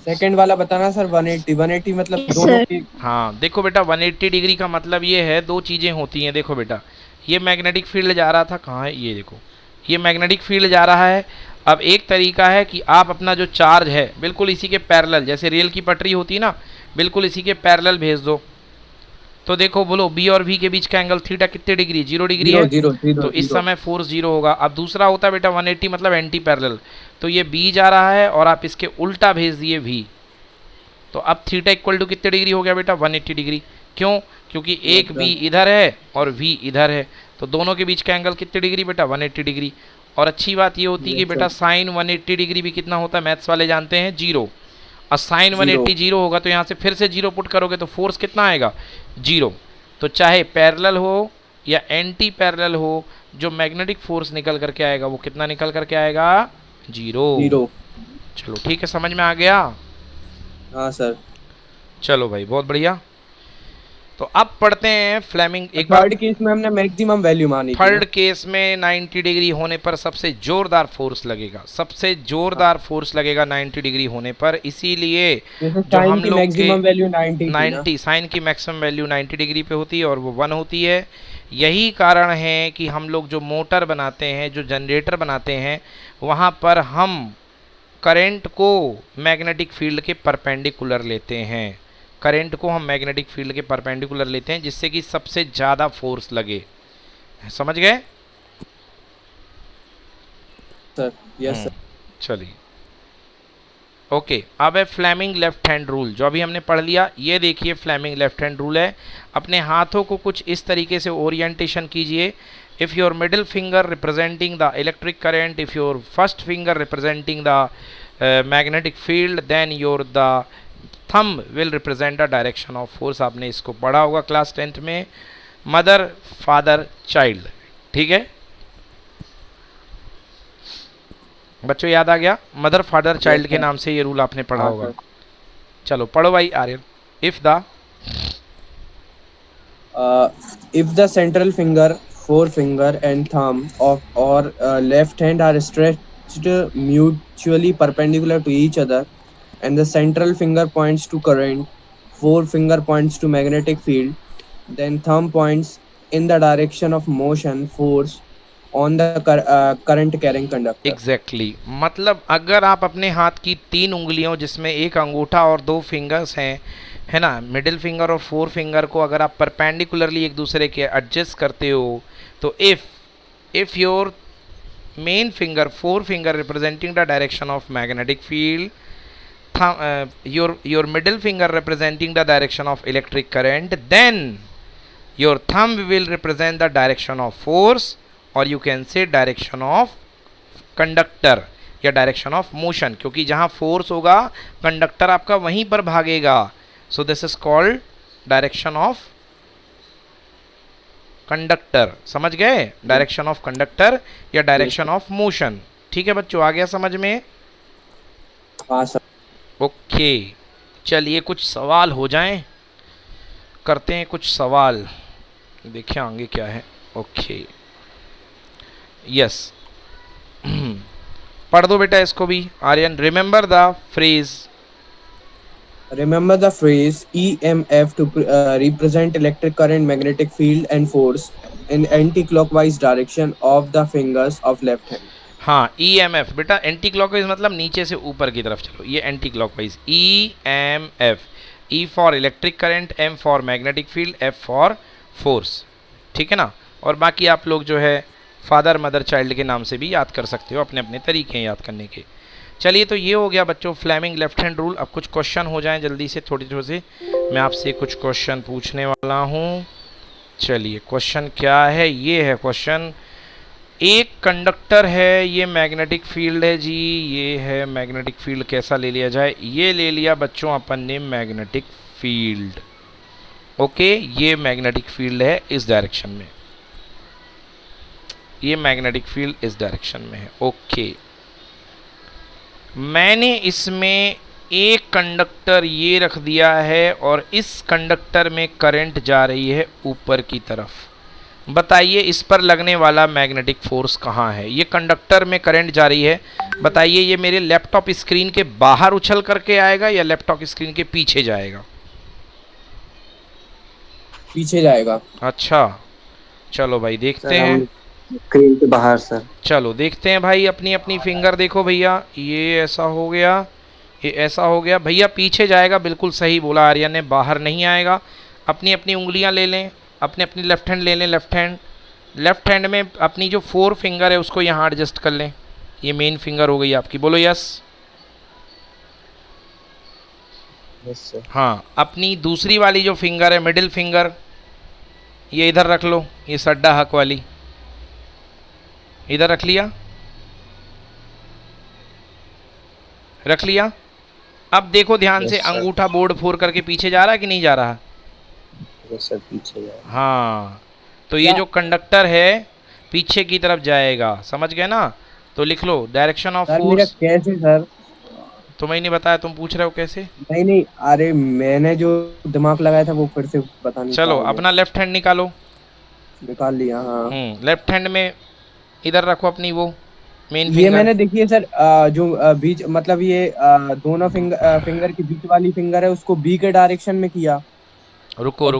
सेकंड वाला बताना सर। 180 मतलब Yes, दोनों sir. की। हाँ देखो बेटा 180 डिग्री का मतलब ये है, दो चीज़ें होती हैं। देखो बेटा ये मैग्नेटिक फील्ड जा रहा था, कहाँ है ये देखो, ये मैग्नेटिक फील्ड जा रहा है। अब एक तरीका है कि आप अपना जो चार्ज है बिल्कुल इसी के पैरेलल, जैसे रेल की पटरी होती है ना, बिल्कुल इसी के पैरेलल भेज दो। तो देखो बोलो बी और वी के बीच का एंगल थीटा कितने डिग्री? 0 डिग्री है। तो इस समय फोर्स 0 होगा। अब दूसरा होता है बेटा 180 मतलब एंटी पैरेलल, तो ये बी जा रहा है और आप इसके उल्टा भेज दिए वी, तो अब थीटा इक्वल टू कितने डिग्री हो गया बेटा? 180 डिग्री। क्यों? क्योंकि एक बी इधर है और वी इधर है, तो दोनों के बीच का एंगल कितने डिग्री बेटा? 180 डिग्री। और अच्छी बात ये होती है कि बेटा साइन 180 डिग्री भी कितना होता है, मैथ्स वाले जानते हैं 0। और साइन 180 0 होगा तो यहाँ से फिर से 0 पुट करोगे तो फोर्स कितना आएगा? 0। तो चाहे पैरेलल हो या एंटी पैरेलल हो, जो मैग्नेटिक फोर्स निकल करके आएगा वो कितना निकल करके आएगा? 0। चलो ठीक है, समझ में आ गया? हाँ सर। चलो भाई बहुत बढ़िया। तो अब पढ़ते हैं फ्लेमिंग एक बार। थर्ड केस में हमने मैक्सिमम वैल्यू मानी थी। थर्ड केस में 90 डिग्री होने पर सबसे जोरदार फोर्स लगेगा, सबसे जोरदार फोर्स लगेगा 90 डिग्री होने पर। इसीलिए जो हम लोग मैक्सिमम वैल्यू 90 साइन की मैक्सिमम वैल्यू 90 डिग्री पे होती है और वो 1 होती है। यही कारण है कि हम लोग जो मोटर बनाते हैं, जो जनरेटर बनाते हैं, वहाँ पर हम करंट को मैग्नेटिक फील्ड के परपेंडिकुलर लेते हैं। करंट को हम मैग्नेटिक फील्ड के परपेंडिकुलर लेते हैं जिससे कि सबसे ज़्यादा फोर्स लगे। समझ गए? Sir yes sir. चलिए ओके। अब है फ्लेमिंग लेफ्ट हैंड रूल जो अभी हमने पढ़ लिया। ये देखिए फ्लेमिंग लेफ्ट हैंड रूल है। अपने हाथों को कुछ इस तरीके से ओरिएंटेशन कीजिए। If your middle finger representing the electric current, if your first finger representing the magnetic field, then your the thumb will represent the direction of force. आपने इसको पढ़ा होगा क्लास 10th में, मदर फादर चाइल्ड, ठीक है बच्चों, याद आ गया? मदर फादर चाइल्ड के नाम से ये रूल आपने पढ़ा होगा। चलो पढ़ो भाई Aryan. If the if the central finger, forefinger and thumb of or left hand are stretched mutually perpendicular to each other and the central finger points to current, forefinger points to magnetic field, then thumb points in the direction of motion force on the current carrying conductor. Exactly मतलब अगर आप अपने हाथ की 3 उंगलियों जिसमें एक अंगूठा और 2 फिंगर्स हैं, है ना, मिडिल फिंगर और 4 फिंगर को अगर आप परपेंडिकुलरली एक दूसरे के एडजस्ट करते हो, तो if your main finger 4 finger representing the direction of magnetic field, your middle finger representing the direction of electric current, then your thumb will represent the direction of force, or you can say direction of conductor या direction of motion, क्योंकि जहाँ force होगा conductor आपका वहीं पर भागेगा। सो this is called direction of conductor. समझ गए? डायरेक्शन ऑफ कंडक्टर या डायरेक्शन ऑफ मोशन। ठीक है बच्चों, आ गया समझ में? हाँ सर। ओके चलिए कुछ सवाल हो जाएं, करते हैं कुछ सवाल, देखिए आगे क्या है। ओके यस पढ़ दो बेटा इसको भी Aryan. Remember the phrase, remember the phrase EMF to represent electric current, magnetic field and force in anti-clockwise direction of the fingers of left hand. हाँ EMF बेटा एंटी क्लॉकवाइज मतलब नीचे से ऊपर की तरफ चलो, ये anti clockwise EMF, E for electric current, M for magnetic field, F for force. ठीक है ना? और बाकी आप लोग जो है फादर मदर चाइल्ड के नाम से भी याद कर सकते हो, अपने अपने तरीके हैं याद करने के। चलिए तो ये हो गया बच्चों फ्लेमिंग लेफ्ट हैंड रूल। अब कुछ क्वेश्चन हो जाएं जल्दी से, थोड़ी थोड़ी से मैं आपसे कुछ क्वेश्चन पूछने वाला हूँ। चलिए क्वेश्चन क्या है, ये है क्वेश्चन। एक कंडक्टर है, ये मैग्नेटिक फील्ड है जी, ये है मैग्नेटिक फील्ड। कैसा ले लिया जाए? ये ले लिया बच्चों अपन ने मैग्नेटिक फील्ड। ओके ये मैग्नेटिक फील्ड है इस डायरेक्शन में, ये मैग्नेटिक फील्ड इस डायरेक्शन में है। ओके मैंने इसमें एक कंडक्टर ये रख दिया है और इस कंडक्टर में करंट जा रही है ऊपर की तरफ। बताइए इस पर लगने वाला मैग्नेटिक फोर्स कहाँ है? ये कंडक्टर में करंट जा रही है, बताइए ये मेरे लैपटॉप स्क्रीन के बाहर उछल करके आएगा या लैपटॉप स्क्रीन के पीछे जाएगा? पीछे जाएगा। अच्छा चलो भाई देखते हैं। स्क्रीन के बाहर सर। चलो देखते हैं भाई, अपनी अपनी फिंगर देखो भैया, ये ऐसा हो गया, ये ऐसा हो गया भैया, पीछे जाएगा। बिल्कुल सही बोला आर्यन ने, बाहर नहीं आएगा। अपनी अपनी उंगलियां ले लें, अपने अपनी लेफ्ट हैंड ले लें। लेफ्ट हैंड में अपनी जो 4 फिंगर है उसको यहाँ एडजस्ट कर लें, ये मेन फिंगर हो गई आपकी। बोलो यस। Yes sir. हाँ अपनी दूसरी वाली जो फिंगर है मिडिल फिंगर, ये इधर रख लो, ये सड्डा हक वाली इधर रख लिया, रख लिया। अब देखो ध्यान से, अंगूठा बोर्ड फोड़ करके पीछे जा रहा है कि नहीं जा रहा? सर पीछे जाएगा। हाँ तो ये जो कंडक्टर है पीछे की तरफ जाएगा, समझ गए ना? तो लिख लो डायरेक्शन ऑफ फोर्स। कैसे सर? तुम्हें नहीं बताया, तुम पूछ रहे हो कैसे? नहीं अरे मैंने जो दिमाग लगाया था वो फिर से बताने। चलो अपना लेफ्ट हैंड निकालो। निकाल लिया। हाँ लेफ्ट हैंड में इधर रखो अपनी वो मेन ये फिंगर। मैंने देखिए सर जो बीच मतलब ये दोनों फिंगर की बीच वाली फिंगर है उसको बी के डायरेक्शन में किया। रुको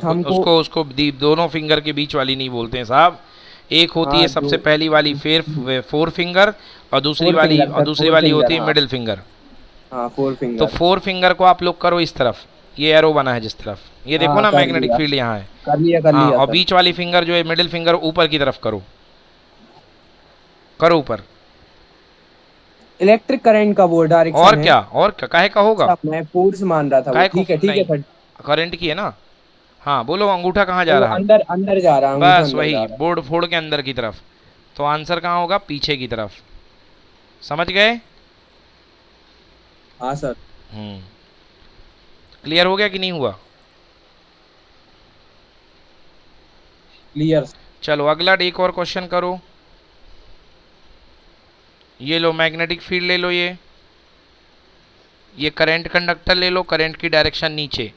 उसको दोनों फिंगर के बीच वाली नहीं बोलते हैं साहब, एक होती है सबसे पहली वाली 4 फिंगर और दूसरी वाली होती है मिडिल फिंगर। हाँ 4 फिंगर। तो 4 फिंगर को आप लोग करो इस तरफ, ये एरो बना है जिस तरफ, ये देखो ना मैग्नेटिक फील्ड यहाँ है। कर लिया और बीच वाली फिंगर जो है मिडिल फिंगर ऊपर की तरफ करो ऊपर। इलेक्ट्रिक करंट का वो डायरेक्शन और क्या काहे का होगा? मैं फोर्स मान रहा था। ठीक है सर, करंट की है ना। हाँ बोलो अंगूठा कहाँ जा रहा है? अंदर जा रहा है। बस वही बोर्ड फोड़ के अंदर की तरफ। तो आंसर कहाँ होगा? पीछे की तरफ। समझ गए? हाँ सर। क्लियर हो गया कि नहीं हुआ? क्लियर। चलो अगला एक और क्वेश्चन करो। ये लो मैग्नेटिक फील्ड ले लो, ये करंट कंडक्टर ले लो, करंट की डायरेक्शन नीचे।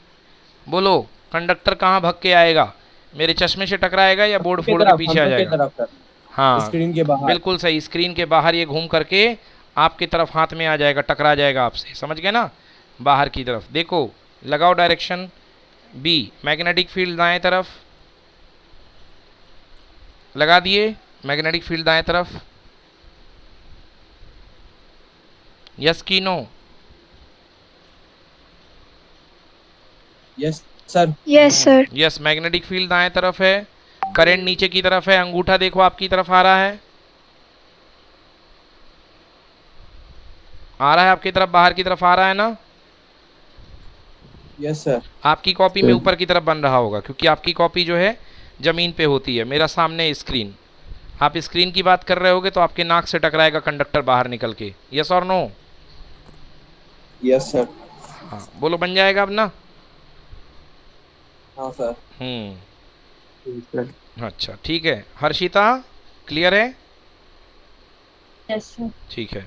बोलो कंडक्टर कहाँ भग के आएगा? मेरे चश्मे से टकराएगा या बोर्ड फोल्ड के पीछे आ हमको के जाएगा? तरफ सर, हाँ स्क्रीन के बाहर। बिल्कुल सही, स्क्रीन के बाहर ये घूम करके आपकी तरफ हाथ में आ जाएगा, टकरा जाएगा आपसे, समझ गए ना? बाहर की तरफ देखो, लगाओ डायरेक्शन बी, मैग्नेटिक फील्ड दाएं तरफ लगा दिए, मैग्नेटिक फील्ड दाएं तरफ, यस की no? Yes sir. Yes, sir. Yes, magnetic field दाएं तरफ है, करंट नीचे की तरफ है, अंगूठा देखो आपकी तरफ आ रहा है, आपकी तरफ, बाहर की तरफ आ रहा है ना? Yes sir. आपकी कॉपी में ऊपर की तरफ बन रहा होगा, क्योंकि आपकी कॉपी जो है जमीन पे होती है, मेरा सामने स्क्रीन। आप स्क्रीन की बात कर रहे होगे तो आपके नाक से टकराएगा कंडक्टर बाहर निकल के, यस और नो? Yes sir. हाँ बोलो, बन जाएगा अब ना? हाँ सर। अच्छा ठीक है, हर्षिता क्लियर है? Yes, sir. ठीक है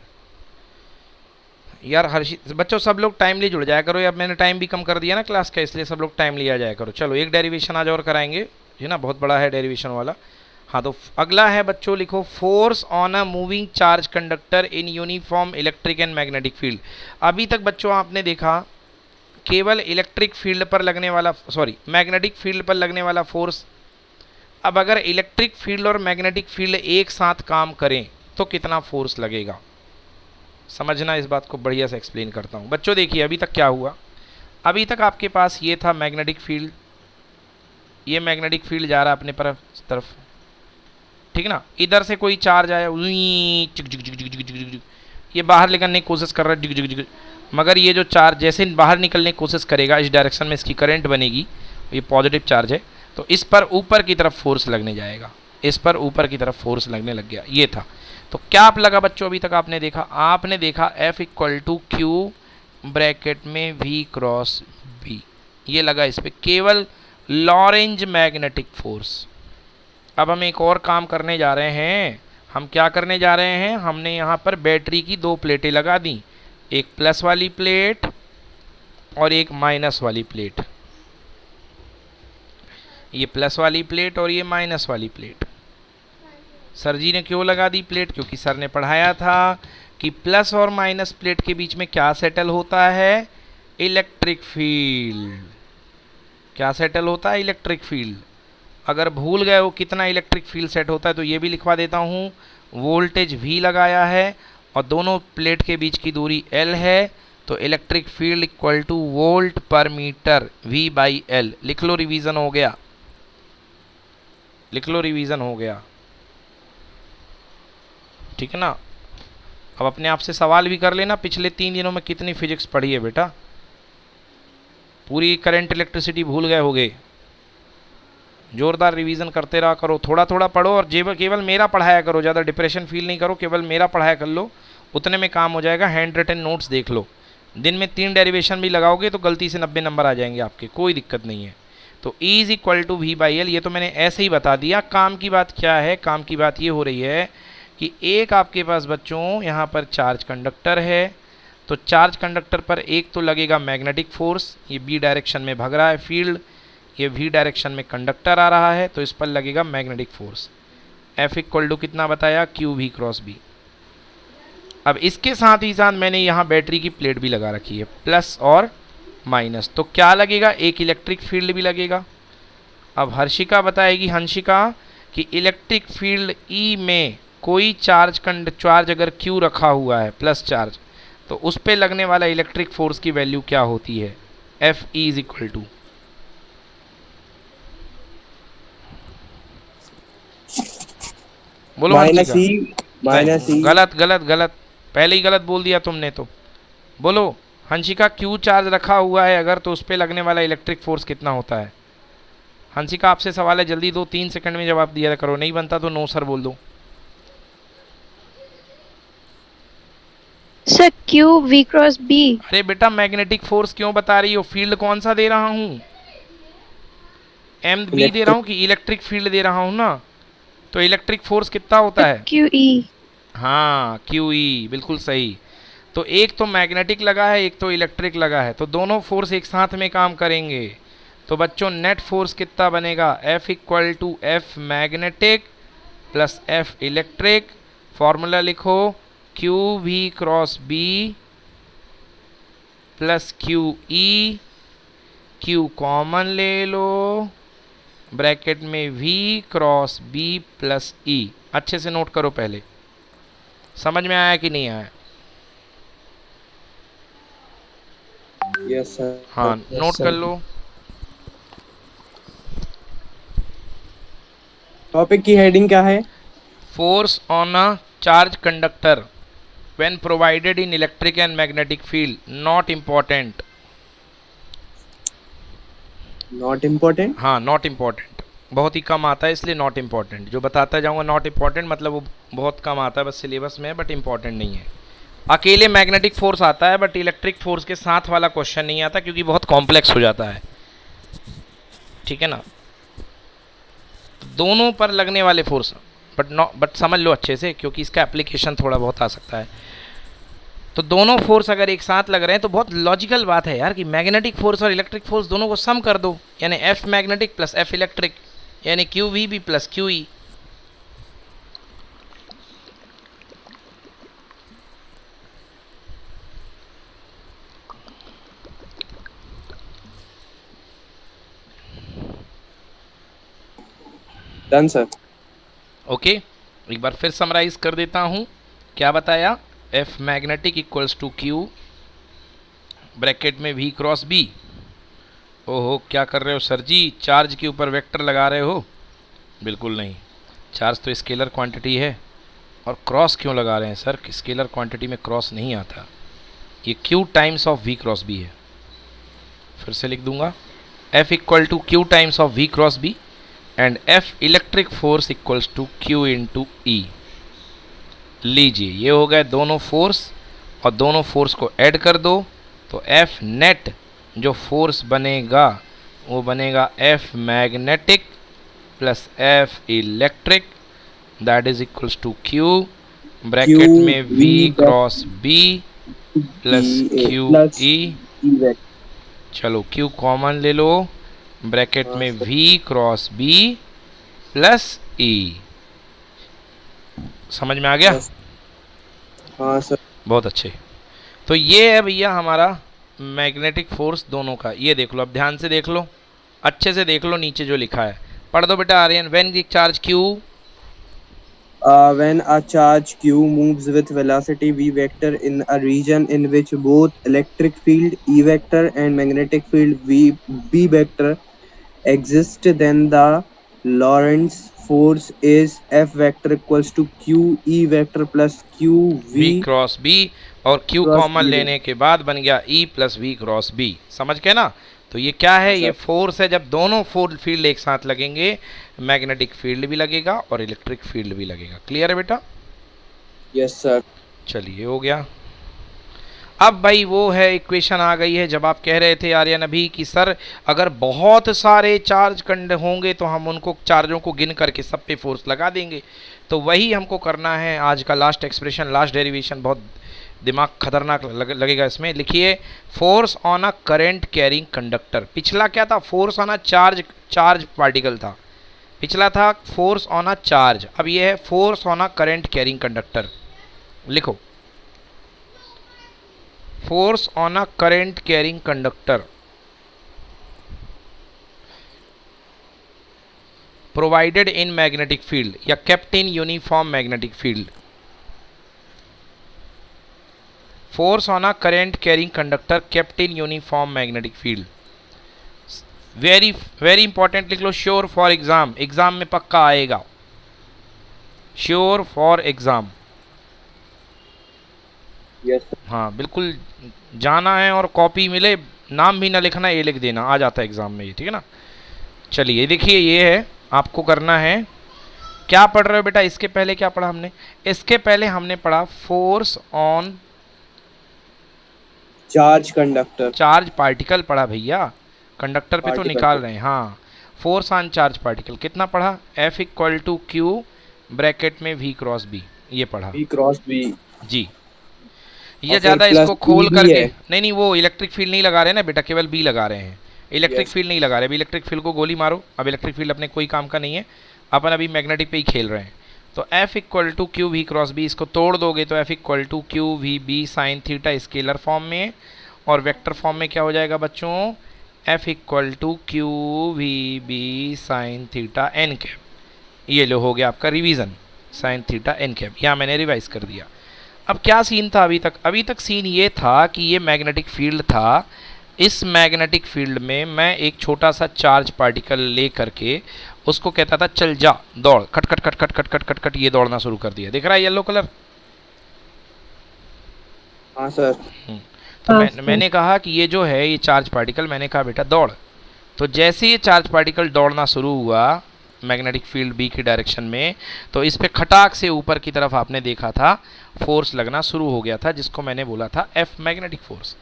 यार, बच्चों सब लोग टाइमली जुड़ जाया करो, अब मैंने टाइम भी कम कर दिया ना क्लास का, इसलिए सब लोग टाइम लिया जाया करो। चलो एक डेरिवेशन आज और कराएंगे, है ना, बहुत बड़ा है डेरिवेशन वाला। हाँ तो अगला है बच्चों, लिखो force on a moving charge conductor in uniform electric and magnetic field. अभी तक बच्चों आपने देखा केवल इलेक्ट्रिक फील्ड पर लगने वाला, सॉरी मैग्नेटिक फील्ड पर लगने वाला फोर्स। अब अगर इलेक्ट्रिक फील्ड और मैग्नेटिक फील्ड एक साथ काम करें तो कितना फोर्स लगेगा, समझना, इस बात को बढ़िया से एक्सप्लेन करता हूँ। बच्चों देखिए अभी तक क्या हुआ, अभी तक आपके पास ये था मैग्नेटिक फील्ड, ये मैग्नेटिक फील्ड जा रहा है अपने तरफ, ठीक ना? इधर से कोई चार्ज आया, ये बाहर निकलने की कोशिश कर रहा है, मगर ये जो चार्ज जैसे बाहर निकलने की कोशिश करेगा, इस डायरेक्शन में इसकी करंट बनेगी, ये पॉजिटिव चार्ज है, तो इस पर ऊपर की तरफ फोर्स लगने जाएगा, इस पर ऊपर की तरफ फोर्स लगने लग गया, ये था। तो क्या आप लगा बच्चों, अभी तक आपने देखा F equal to Q bracket में V क्रॉस B, ये लगा इस पर केवल लॉरेंज मैग्नेटिक फोर्स। अब हम एक और काम करने जा रहे हैं, हम क्या करने जा रहे हैं, हमने यहाँ पर बैटरी की दो प्लेटें लगा दी, एक प्लस वाली प्लेट और एक माइनस वाली प्लेट, ये प्लस वाली प्लेट और ये माइनस वाली प्लेट। सर जी ने क्यों लगा दी प्लेट? क्योंकि सर ने पढ़ाया था कि प्लस और माइनस प्लेट के बीच में क्या सेटल होता है, इलेक्ट्रिक फील्ड। क्या सेटल होता है? Electric field. अगर भूल गए हो कितना इलेक्ट्रिक फील्ड सेट होता है तो ये भी लिखवा देता हूँ, वोल्टेज V लगाया है और दोनों प्लेट के बीच की दूरी L है, तो electric field equal two volt पर मीटर V/L। लिख लो, रिवीजन हो गया, लिख लो, रिवीजन हो गया, ठीक है ना? अब अपने आप से सवाल भी कर लेना, पिछले 3 दिनों में कितनी फिजिक्स पढ़ी है बेटा? पूरी करंट इलेक्ट्रिसिटी भूल गए होगे? जोरदार रिवीजन करते रहा करो, थोड़ा थोड़ा पढ़ो और केवल मेरा पढ़ाया करो, ज़्यादा डिप्रेशन फील नहीं करो, केवल मेरा पढ़ाया कर लो, उतने में काम हो जाएगा। हैंड रिटन नोट्स देख लो, दिन में 3 डेरिवेशन भी लगाओगे तो गलती से 90 नंबर आ जाएंगे आपके, कोई दिक्कत नहीं है। तो E is equal to V/L, ये तो मैंने ऐसे ही बता दिया। काम की बात क्या है? काम की बात ये हो रही है कि एक आपके पास बच्चों यहाँ पर चार्ज कंडक्टर है, तो चार्ज कंडक्टर पर एक तो लगेगा मैग्नेटिक फोर्स, ये B डायरेक्शन में भग रहा है फील्ड, ये V डायरेक्शन में कंडक्टर आ रहा है, तो इस पर लगेगा magnetic force. F equal to कितना बताया? QV cross B। अब इसके साथ ही साथ मैंने यहाँ बैटरी की प्लेट भी लगा रखी है, प्लस और माइनस, तो क्या लगेगा? एक इलेक्ट्रिक फील्ड भी लगेगा। अब हर्षिका बताएगी, हंसिका, कि इलेक्ट्रिक फील्ड E में कोई चार्ज अगर Q रखा हुआ है प्लस चार्ज, तो उस पे लगने वाला इलेक्ट्रिक फोर्स की वैल्यू क्या होती है? F E is equal to, बोलो हंसिका। गलत गलत गलत, पहले ही गलत बोल दिया तुमने तो। बोलो हंसिका, Q चार्ज रखा हुआ है अगर, तो उस पर लगने वाला इलेक्ट्रिक फोर्स कितना होता है? हंसिका आपसे सवाल है, जल्दी 2-3 सेकंड में जवाब दिया करो, नहीं बनता तो नो सर बोल दो। Sir, Q V cross B. अरे बेटा मैग्नेटिक फोर्स क्यों बता रही हो, फील्ड कौन सा दे रहा हूँ, एम बी दे रहा हूँ कि इलेक्ट्रिक फील्ड दे रहा हूँ ना, तो इलेक्ट्रिक फोर्स कितना होता है, Q E. हाँ क्यू ई, बिल्कुल सही। तो एक तो मैग्नेटिक लगा है, एक तो इलेक्ट्रिक लगा है, तो दोनों फोर्स एक साथ में काम करेंगे। तो बच्चों नेट फोर्स कितना बनेगा, F equal to F magnetic plus F electric. Formula लिखो, Q V cross B plus Q E, Q common ले लो, ब्रैकेट में V cross B plus E। अच्छे से नोट करो, पहले समझ में आया कि नहीं आया, यस सर। हाँ नोट कर लो। टॉपिक की हेडिंग क्या है? Force on a charge conductor when provided in electric and magnetic field, not important. Not important. हाँ नॉट इम्पॉर्टेंट, बहुत ही कम आता है इसलिए नॉट इम्पॉर्टेंट। जो बताता जाऊंगा नॉट इम्पॉर्टेंट मतलब वो बहुत कम आता है, बस सिलेबस में है, बट इम्पॉर्टेंट नहीं है। अकेले मैग्नेटिक फोर्स आता है, बट इलेक्ट्रिक फोर्स के साथ वाला क्वेश्चन नहीं आता, क्योंकि बहुत कॉम्प्लेक्स हो जाता है, ठीक है ना। दोनों पर लगने वाले फोर्स, बट समझ लो अच्छे से, क्योंकि इसका एप्लीकेशन थोड़ा बहुत आ सकता है। तो दोनों फोर्स अगर एक साथ लग रहे हैं तो बहुत लॉजिकल बात है यार कि मैग्नेटिक फोर्स और इलेक्ट्रिक फोर्स दोनों को सम कर दो, यानी F magnetic plus F electric, यानी Q V B plus Q E. Done sir. Okay, एक बार फिर समराइज कर देता हूँ। क्या बताया, F magnetic equals to Q, bracket में वी क्रॉस बी। ओहो क्या कर रहे हो सर जी, चार्ज के ऊपर वेक्टर लगा रहे हो? बिल्कुल नहीं, चार्ज तो स्केलर क्वांटिटी है। और क्रॉस क्यों लगा रहे हैं सर, स्केलर क्वांटिटी में क्रॉस नहीं आता, ये Q times of V cross B है। फिर से लिख दूंगा, F equal to Q times of V cross B and F electric force equals to Q into E. लीजिए ये हो गए दोनों फोर्स, और दोनों फोर्स को ऐड कर दो, तो एफ नेट जो फोर्स बनेगा वो बनेगा F magnetic plus F electric, that is equals to Q, bracket में V cross B plus Q E. चलो क्यू कॉमन ले लो, ब्रैकेट में v cross b plus e। समझ में आ गया? हाँ सर। बहुत अच्छे। तो ये है भैया हमारा मैग्नेटिक फोर्स दोनों का। ये देख लो, अब ध्यान से देख लो, अच्छे से देख लो, नीचे जो लिखा है पढ़ दो बेटा। Aryan, when the charge q, when a charge q moves with velocity v vector in a region in which both electric field e vector and magnetic field b vector exist, then the Lorentz force is F vector equals to q e vector plus q v v cross b, और q cross common b लेने के बाद बन गया e plus v cross b। समझ गए ना? तो ये क्या है, ये फोर्स है। जब दोनों फील्ड एक साथ लगेंगे, मैग्नेटिक फील्ड भी लगेगा और इलेक्ट्रिक फील्ड भी लगेगा। क्लियर है बेटा? Yes sir. चलिए हो गया। अब भाई वो है इक्वेशन आ गई है, जब आप कह रहे थे आर्यन अभी कि सर अगर बहुत सारे चार्ज कंड होंगे तो हम उनको चार्जों को गिन करके सब पे फोर्स लगा देंगे। तो वही हमको करना है। आज का लास्ट एक्सप्रेशन, लास्ट डेरिवेशन बहुत दिमाग खतरनाक लगेगा इसमें। लिखिए, force on a current carrying conductor. पिछला क्या था, force on a charge particle था। पिछला था फोर्स ऑन अ चार्ज, अब ये है force on a current carrying conductor. लिखो, force on a current carrying conductor provided in magnetic field या kept in uniform magnetic field. Force on a current carrying conductor kept in uniform magnetic field. Very very important लिख लो, sure for exam, exam में पक्का आएगा, sure for exam. Yes हाँ बिल्कुल जाना है, और कॉपी मिले नाम भी ना लिखना, ये लिख देना, आ जाता है एग्जाम में ये, ठीक है ना। चलिए देखिए, ये है आपको करना है। क्या पढ़ रहे हो बेटा? इसके पहले क्या पढ़ा हमने? इसके पहले हमने पढ़ा force on charge conductor. Charge particle पढ़ा भैया, कंडक्टर पे तो पार्टिकल निकाल रहे हैं। हाँ, फोर्स ऑन चार्ज पार्टिकल कितना पढ़ा? F equal to Q bracket में V क्रॉस B, ये पढ़ा बी क्रॉस बी। जी। ये और फिर ज़्यादा प्लस इसको खोल भी करके, है। नहीं नहीं, वो इलेक्ट्रिक फील्ड नहीं लगा रहे ना बेटा, केवल बी लगा रहे हैं, इलेक्ट्रिक Yes. फील्ड नहीं लगा रहे। अभी इलेक्ट्रिक फील्ड को गोली मारो, अब इलेक्ट्रिक फील्ड अपने कोई काम का नहीं है, अपन अभी मैग्नेटिक पे ही खेल रहे हैं। तो F equal to Q V cross B, इसको तोड़ दोगे तो F equal to Q V B sine theta scalar form में, और वेक्टर फॉर्म में क्या हो जाएगा बच्चों? F equal to Q V B sine theta N cap. ये लो हो गया आपका revision, sine theta N cap, यहाँ मैंने रिवाइज कर दिया। अब क्या सीन था अभी तक? अभी तक सीन ये था कि ये मैग्नेटिक फील्ड था, इस मैग्नेटिक फील्ड में मैं एक छोटा सा चार्ज पार्टिकल ले करके उसको कहता था चल जा दौड़, खट खट खट खट खट खट खट खट, ये दौड़ना शुरू कर दिया। दिख रहा है येलो कलर? हाँ सर। तो मैंने कहा कि ये जो है ये चार्ज पार्टिकल, मैंने कहा बेटा दौड़। तो जैसे ये चार्ज पार्टिकल दौड़ना शुरू हुआ मैग्नेटिक फील्ड बी की डायरेक्शन में, तो इस पे खटाक से ऊपर की तरफ आपने देखा था फोर्स लगना शुरू हो गया था, जिसको मैंने बोला था F मैग्नेटिक फोर्स।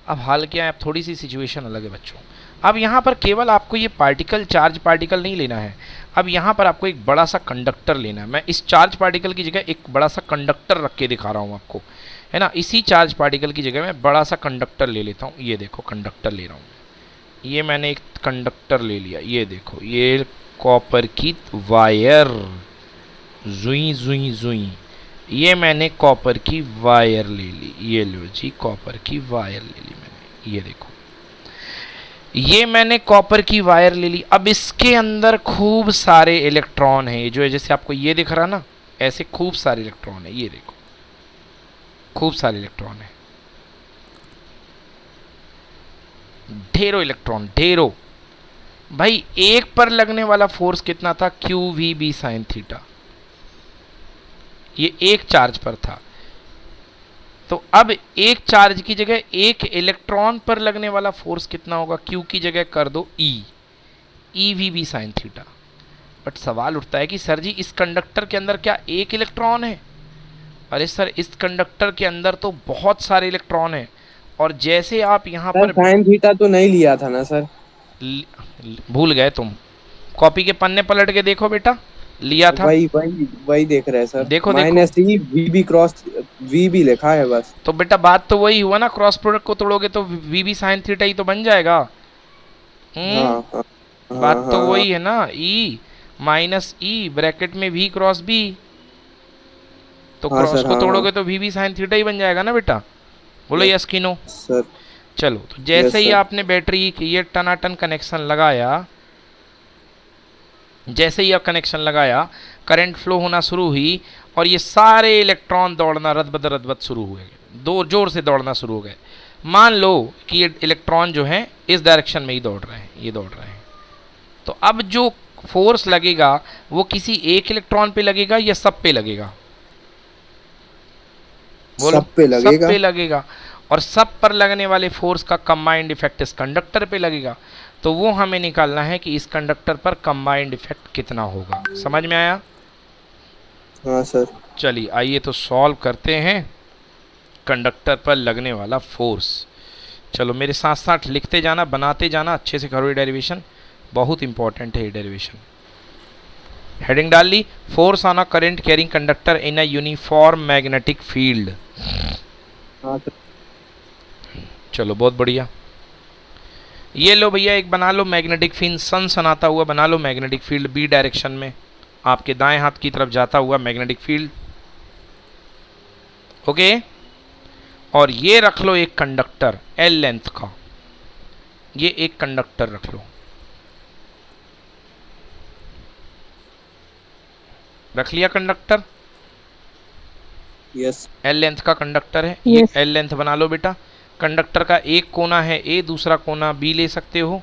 अब हाल क्या है, अब थोड़ी सी सिचुएशन अलग है बच्चों। अब यहाँ पर केवल आपको ये पार्टिकल, चार्ज पार्टिकल नहीं लेना है, अब यहाँ पर आपको एक बड़ा सा कंडक्टर लेना है। मैं इस चार्ज पार्टिकल की जगह एक बड़ा सा कंडक्टर रख के दिखा रहा हूँ आपको, है ना। इसी चार्ज पार्टिकल की जगह मैं बड़ा सा कंडक्टर ले लेता हूँ। ये देखो कंडक्टर ले रहा हूँ, ये मैंने एक कंडक्टर ले लिया। ये देखो, ये कॉपर की वायर, जुई जुई जुई, ये मैंने कॉपर की वायर ले ली। ये लो जी, कॉपर की वायर ले ली मैंने। ये देखो, ये मैंने कॉपर की वायर ले ली। अब इसके अंदर खूब सारे इलेक्ट्रॉन हैं, जो है जैसे आपको ये दिख रहा ना, ऐसे खूब सारे इलेक्ट्रॉन है। ये देखो, खूब सारे इलेक्ट्रॉन है, ढेरों इलेक्ट्रॉन, ढेरों। भाई एक पर लगने वाला फोर्स कितना था? Q V B sine theta, ये एक चार्ज पर था। तो अब एक चार्ज की जगह एक इलेक्ट्रॉन पर लगने वाला फोर्स कितना होगा? क्यू की जगह कर दो E V B sine theta. But सवाल उठता है कि सर जी इस कंडक्टर के अंदर क्या एक इलेक्ट्रॉन है? अरे सर, इस कंडक्टर के अंदर तो बहुत सारे इलेक्ट्रॉन हैं, और जैसे आप यहाँ पर साइन थीटा तो नहीं लिया था ना सर? भूल गए तुम, कॉपी के पन्ने पलट के देखो बेटा, लिया था। वही देख रहे हैं सर। देखो minus E V B cross V भी लिखा है बस। तो बेटा बात तो वही हुआ ना, क्रॉस प्रोडक्ट को तोड़ोगे तो वी बी साइन थीटा ही तो बन जाएगा। हाँ, बात तो वही है ना, ई माइनस ई ब्रैकेट में वी क्रॉस बी, तो क्रॉस को तोड़ोगे तो वी बी साइन थीटा ही बन जाएगा ना बेटा। बोलो यस कि नो सर? चलो, तो जैसे ही आपने बैटरी ये टनाटन कनेक्शन लगाया, जैसे ही आप कनेक्शन लगाया, करंट फ्लो होना शुरू हुई, और ये सारे इलेक्ट्रॉन दौड़ना रदबद शुरू हुए, दो जोर से दौड़ना शुरू हो गए। मान लो कि ये इलेक्ट्रॉन जो हैं इस डायरेक्शन में ही दौड़ रहे हैं, ये दौड़ रहे हैं। तो अब जो फोर्स लगेगा वो किसी एक इलेक्ट्रॉन पे लगेगा या सब पे लगेगा? बोलो, सब पे लगेगा। सब पे लगेगा। और सब पर लगने वाले फोर्स का कंबाइंड इफेक्ट इस कंडक्टर पे लगेगा। तो वो हमें निकालना है कि इस कंडक्टर पर कंबाइंड इफेक्ट कितना होगा। समझ में आया? हाँ सर। चलिए आइए तो सॉल्व करते हैं कंडक्टर पर लगने वाला फोर्स। चलो मेरे साथ साथ लिखते जाना, बनाते जाना, अच्छे से करो ये डेरिवेशन, बहुत इंपॉर्टेंट है ये डेरिवेशन। हेडिंग डाल ली, force on a current carrying conductor in a uniform magnetic field. हाँ सर। चलो बहुत बढ़िया। ये लो भैया, एक बना लो मैग्नेटिक फील्ड, सनाता हुआ बना लो मैग्नेटिक फील्ड बी डायरेक्शन में, आपके दाएं हाथ की तरफ जाता हुआ मैग्नेटिक फील्ड। ओके, और ये रख लो एक कंडक्टर एल लेंथ का, ये एक कंडक्टर रख लो, रख लिया कंडक्टर? यस। एल लेंथ का कंडक्टर है, Yes. ये एल लेंथ बना लो बेटा। कंडक्टर का एक कोना है ए, दूसरा कोना बी ले सकते हो।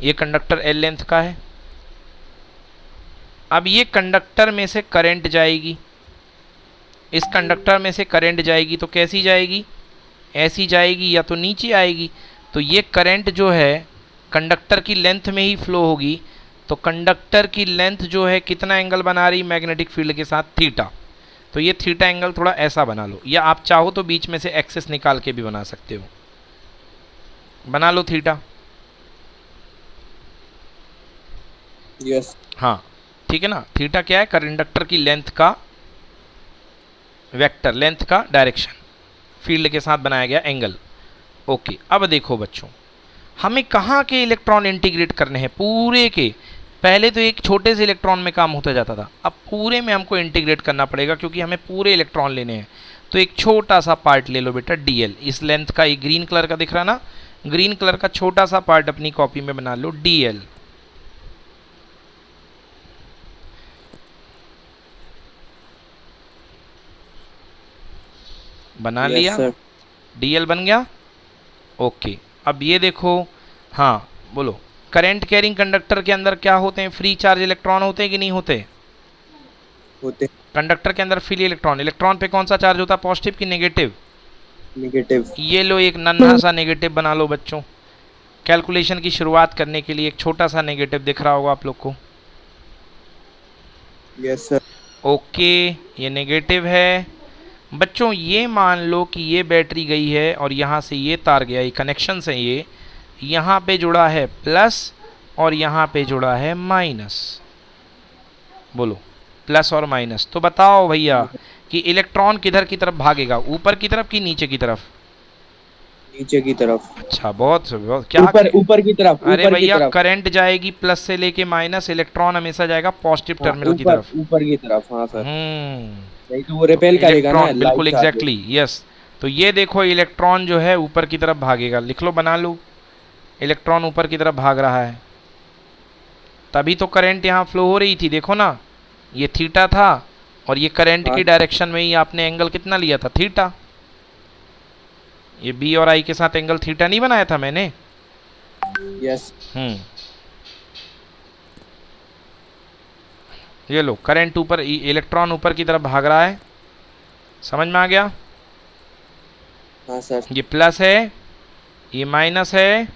ये कंडक्टर एल लेंथ का है। अब ये कंडक्टर में से करंट जाएगी, इस कंडक्टर में से करंट जाएगी तो कैसी जाएगी? ऐसी जाएगी या तो नीचे आएगी। तो ये करंट जो है कंडक्टर की लेंथ में ही फ्लो होगी। तो कंडक्टर की लेंथ जो है कितना एंगल बना रही मैग्नेटिक फील्ड के साथ? थीटा। तो ये थीटा एंगल थोड़ा ऐसा बना लो, या आप चाहो तो बीच में से एक्सिस निकाल के भी बना सकते हो। बना लो थीटा। यस। हाँ ठीक है ना। थीटा क्या है? कंडक्टर की लेंथ का वेक्टर, लेंथ का डायरेक्शन, फील्ड के साथ बनाया गया एंगल। ओके, अब देखो बच्चों, हमें कहाँ के इलेक्ट्रॉन इंटीग्रेट करने हैं? पूरे के। पहले तो एक छोटे से इलेक्ट्रॉन में काम होता जाता था, अब पूरे में हमको इंटीग्रेट करना पड़ेगा, क्योंकि हमें पूरे इलेक्ट्रॉन लेने हैं। तो एक छोटा सा पार्ट ले लो बेटा, डीएल। इस लेंथ का, एक ग्रीन कलर का दिख रहा ना, ग्रीन कलर का छोटा सा पार्ट अपनी कॉपी में बना लो, डीएल। बना लिया? सर। डीएल बन गया। ओके, अब ये देखो, हाँ बोलो, करंट कैरिंग कंडक्टर के अंदर क्या होते हैं? फ्री चार्ज इलेक्ट्रॉन होते हैं कि नहीं होते? होते। कंडक्टर के अंदर फ्री इलेक्ट्रॉन, इलेक्ट्रॉन पे कौन सा चार्ज होता है? पॉजिटिव कि नेगेटिव? नेगेटिव। ये लो एक नन्हा सा नेगेटिव बना लो बच्चों। कैलकुलेशन की शुरुआत करने के लिए एक छोटा सा नेगेटिव दिख रहा होगा आप लोग को। Yes sir. ओके, ये नेगेटिव है बच्चों। ये मान लो कि ये बैटरी गई है और यहाँ से ये तार गया, ये कनेक्शन है, ये यहाँ पे जुड़ा है प्लस और यहाँ पे जुड़ा है माइनस। बोलो, प्लस और माइनस। तो बताओ भैया कि इलेक्ट्रॉन किधर की तरफ भागेगा? ऊपर की तरफ कि नीचे की तरफ? नीचे की तरफ। अच्छा, बहुत बहुत क्या ऊपर की तरफ। अरे ऊपर की भैया, तरफ। करंट जाएगी प्लस से लेके माइनस, इलेक्ट्रॉन हमेशा जाएगा पॉजिटिव टर्मिनल की तरफ। ऊपर की तरफ। हाँ सर। हम्म, नहीं तो वो रिपेल करेगा ना, इलेक्ट्रॉन, बिल्कुल लाइट चार्ज। Exactly, yes. तो ये देखो, इलेक्ट्रॉन जो है ऊपर की तरफ भागेगा। लिख लो, बना लो, इलेक्ट्रॉन ऊपर की तरफ भाग रहा है। तभी तो करंट यहाँ फ्लो हो रही थी, देखो ना, ये थीटा था और ये करंट की डायरेक्शन में ही आपने एंगल कितना लिया था? थीटा। ये बी और आई के साथ एंगल थीटा नहीं बनाया था मैंने? यस। ये लो, करंट ऊपर, इलेक्ट्रॉन ऊपर की तरफ भाग रहा है। समझ में आ गया? हाँ सर। ये प्लस है, ये माइनस है,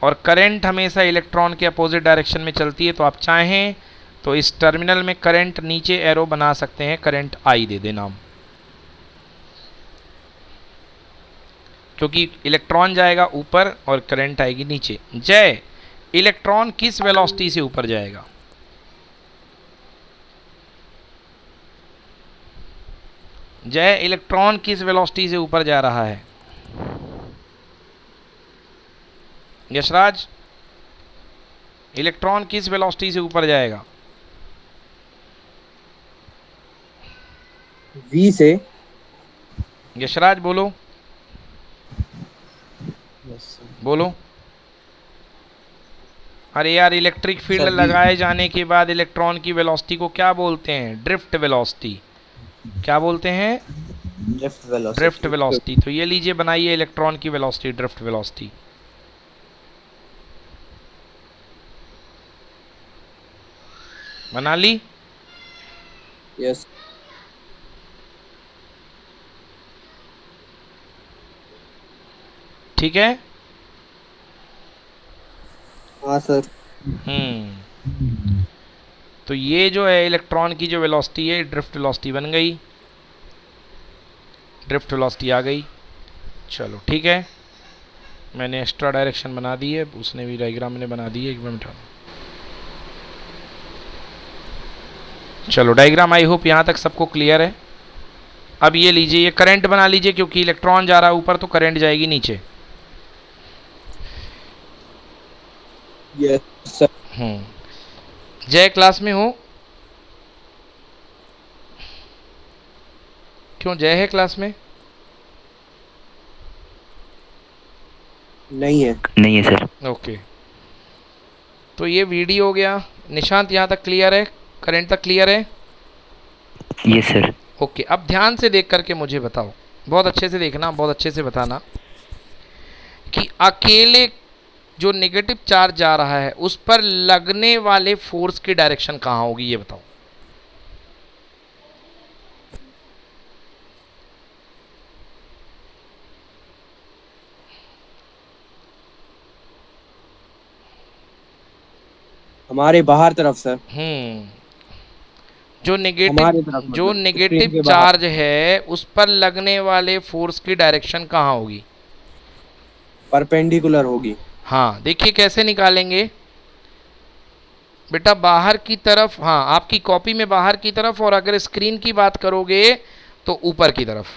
और करंट हमेशा इलेक्ट्रॉन के अपोजिट डायरेक्शन में चलती है। तो आप चाहें तो इस टर्मिनल में करंट नीचे एरो बना सकते हैं, करंट आई दे देना, क्योंकि इलेक्ट्रॉन जाएगा ऊपर और करंट आएगी नीचे। जय, इलेक्ट्रॉन किस वेलोसिटी से ऊपर जाएगा? जय, इलेक्ट्रॉन किस वेलोसिटी से ऊपर जा रहा है? यशराज, इलेक्ट्रॉन किस वेलोसिटी से ऊपर जाएगा? वी से। यशराज बोलो, बोलो। अरे यार, इलेक्ट्रिक फील्ड लगाए जाने के बाद इलेक्ट्रॉन की वेलोसिटी को क्या बोलते हैं? Drift velocity. क्या बोलते हैं? Drift velocity. तो ये लीजिए, बनाइए इलेक्ट्रॉन की वेलोसिटी, ड्रिफ्ट वेलोसिटी। बना ली? यस। ठीक है। हाँ सर। तो ये जो है इलेक्ट्रॉन की जो वेलोसिटी है, ड्रिफ्ट वेलोसिटी बन गई, ड्रिफ्ट वेलोसिटी आ गई। चलो ठीक है, मैंने एक्स्ट्रा डायरेक्शन बना दी है, उसने भी डायग्राम मैंने बना दी है। एक मिनट। चलो, डायग्राम आई होप यहाँ तक सबको क्लियर है। अब ये लीजिए, ये करंट बना लीजिए, क्योंकि इलेक्ट्रॉन जा रहा है ऊपर तो करंट जाएगी नीचे। Yes sir. जय, क्लास में हो? क्यों, जय है क्लास में? नहीं है। नहीं है सर। ओके, तो ये वीडियो हो गया। निशांत, यहाँ तक क्लियर है? करंट तक क्लियर है? Yes sir. ओके, अब ध्यान से देख करके मुझे बताओ, बहुत अच्छे से देखना, बहुत अच्छे से बताना कि अकेले जो नेगेटिव चार्ज जा रहा है उस पर लगने वाले फोर्स की डायरेक्शन कहाँ होगी, ये बताओ। हमारे बाहर तरफ सर। जो हमारी तरफ जो मतलब नेगेटिव स्क्रीन के बाहर। चार्ज है उस पर लगने वाले फोर्स की डायरेक्शन कहाँ होगी? परपेंडिकुलर होगी। हाँ, देखिए कैसे निकालेंगे बेटा, बाहर की तरफ, हाँ आपकी कॉपी में बाहर की तरफ, और अगर स्क्रीन की बात करोगे तो ऊपर की तरफ।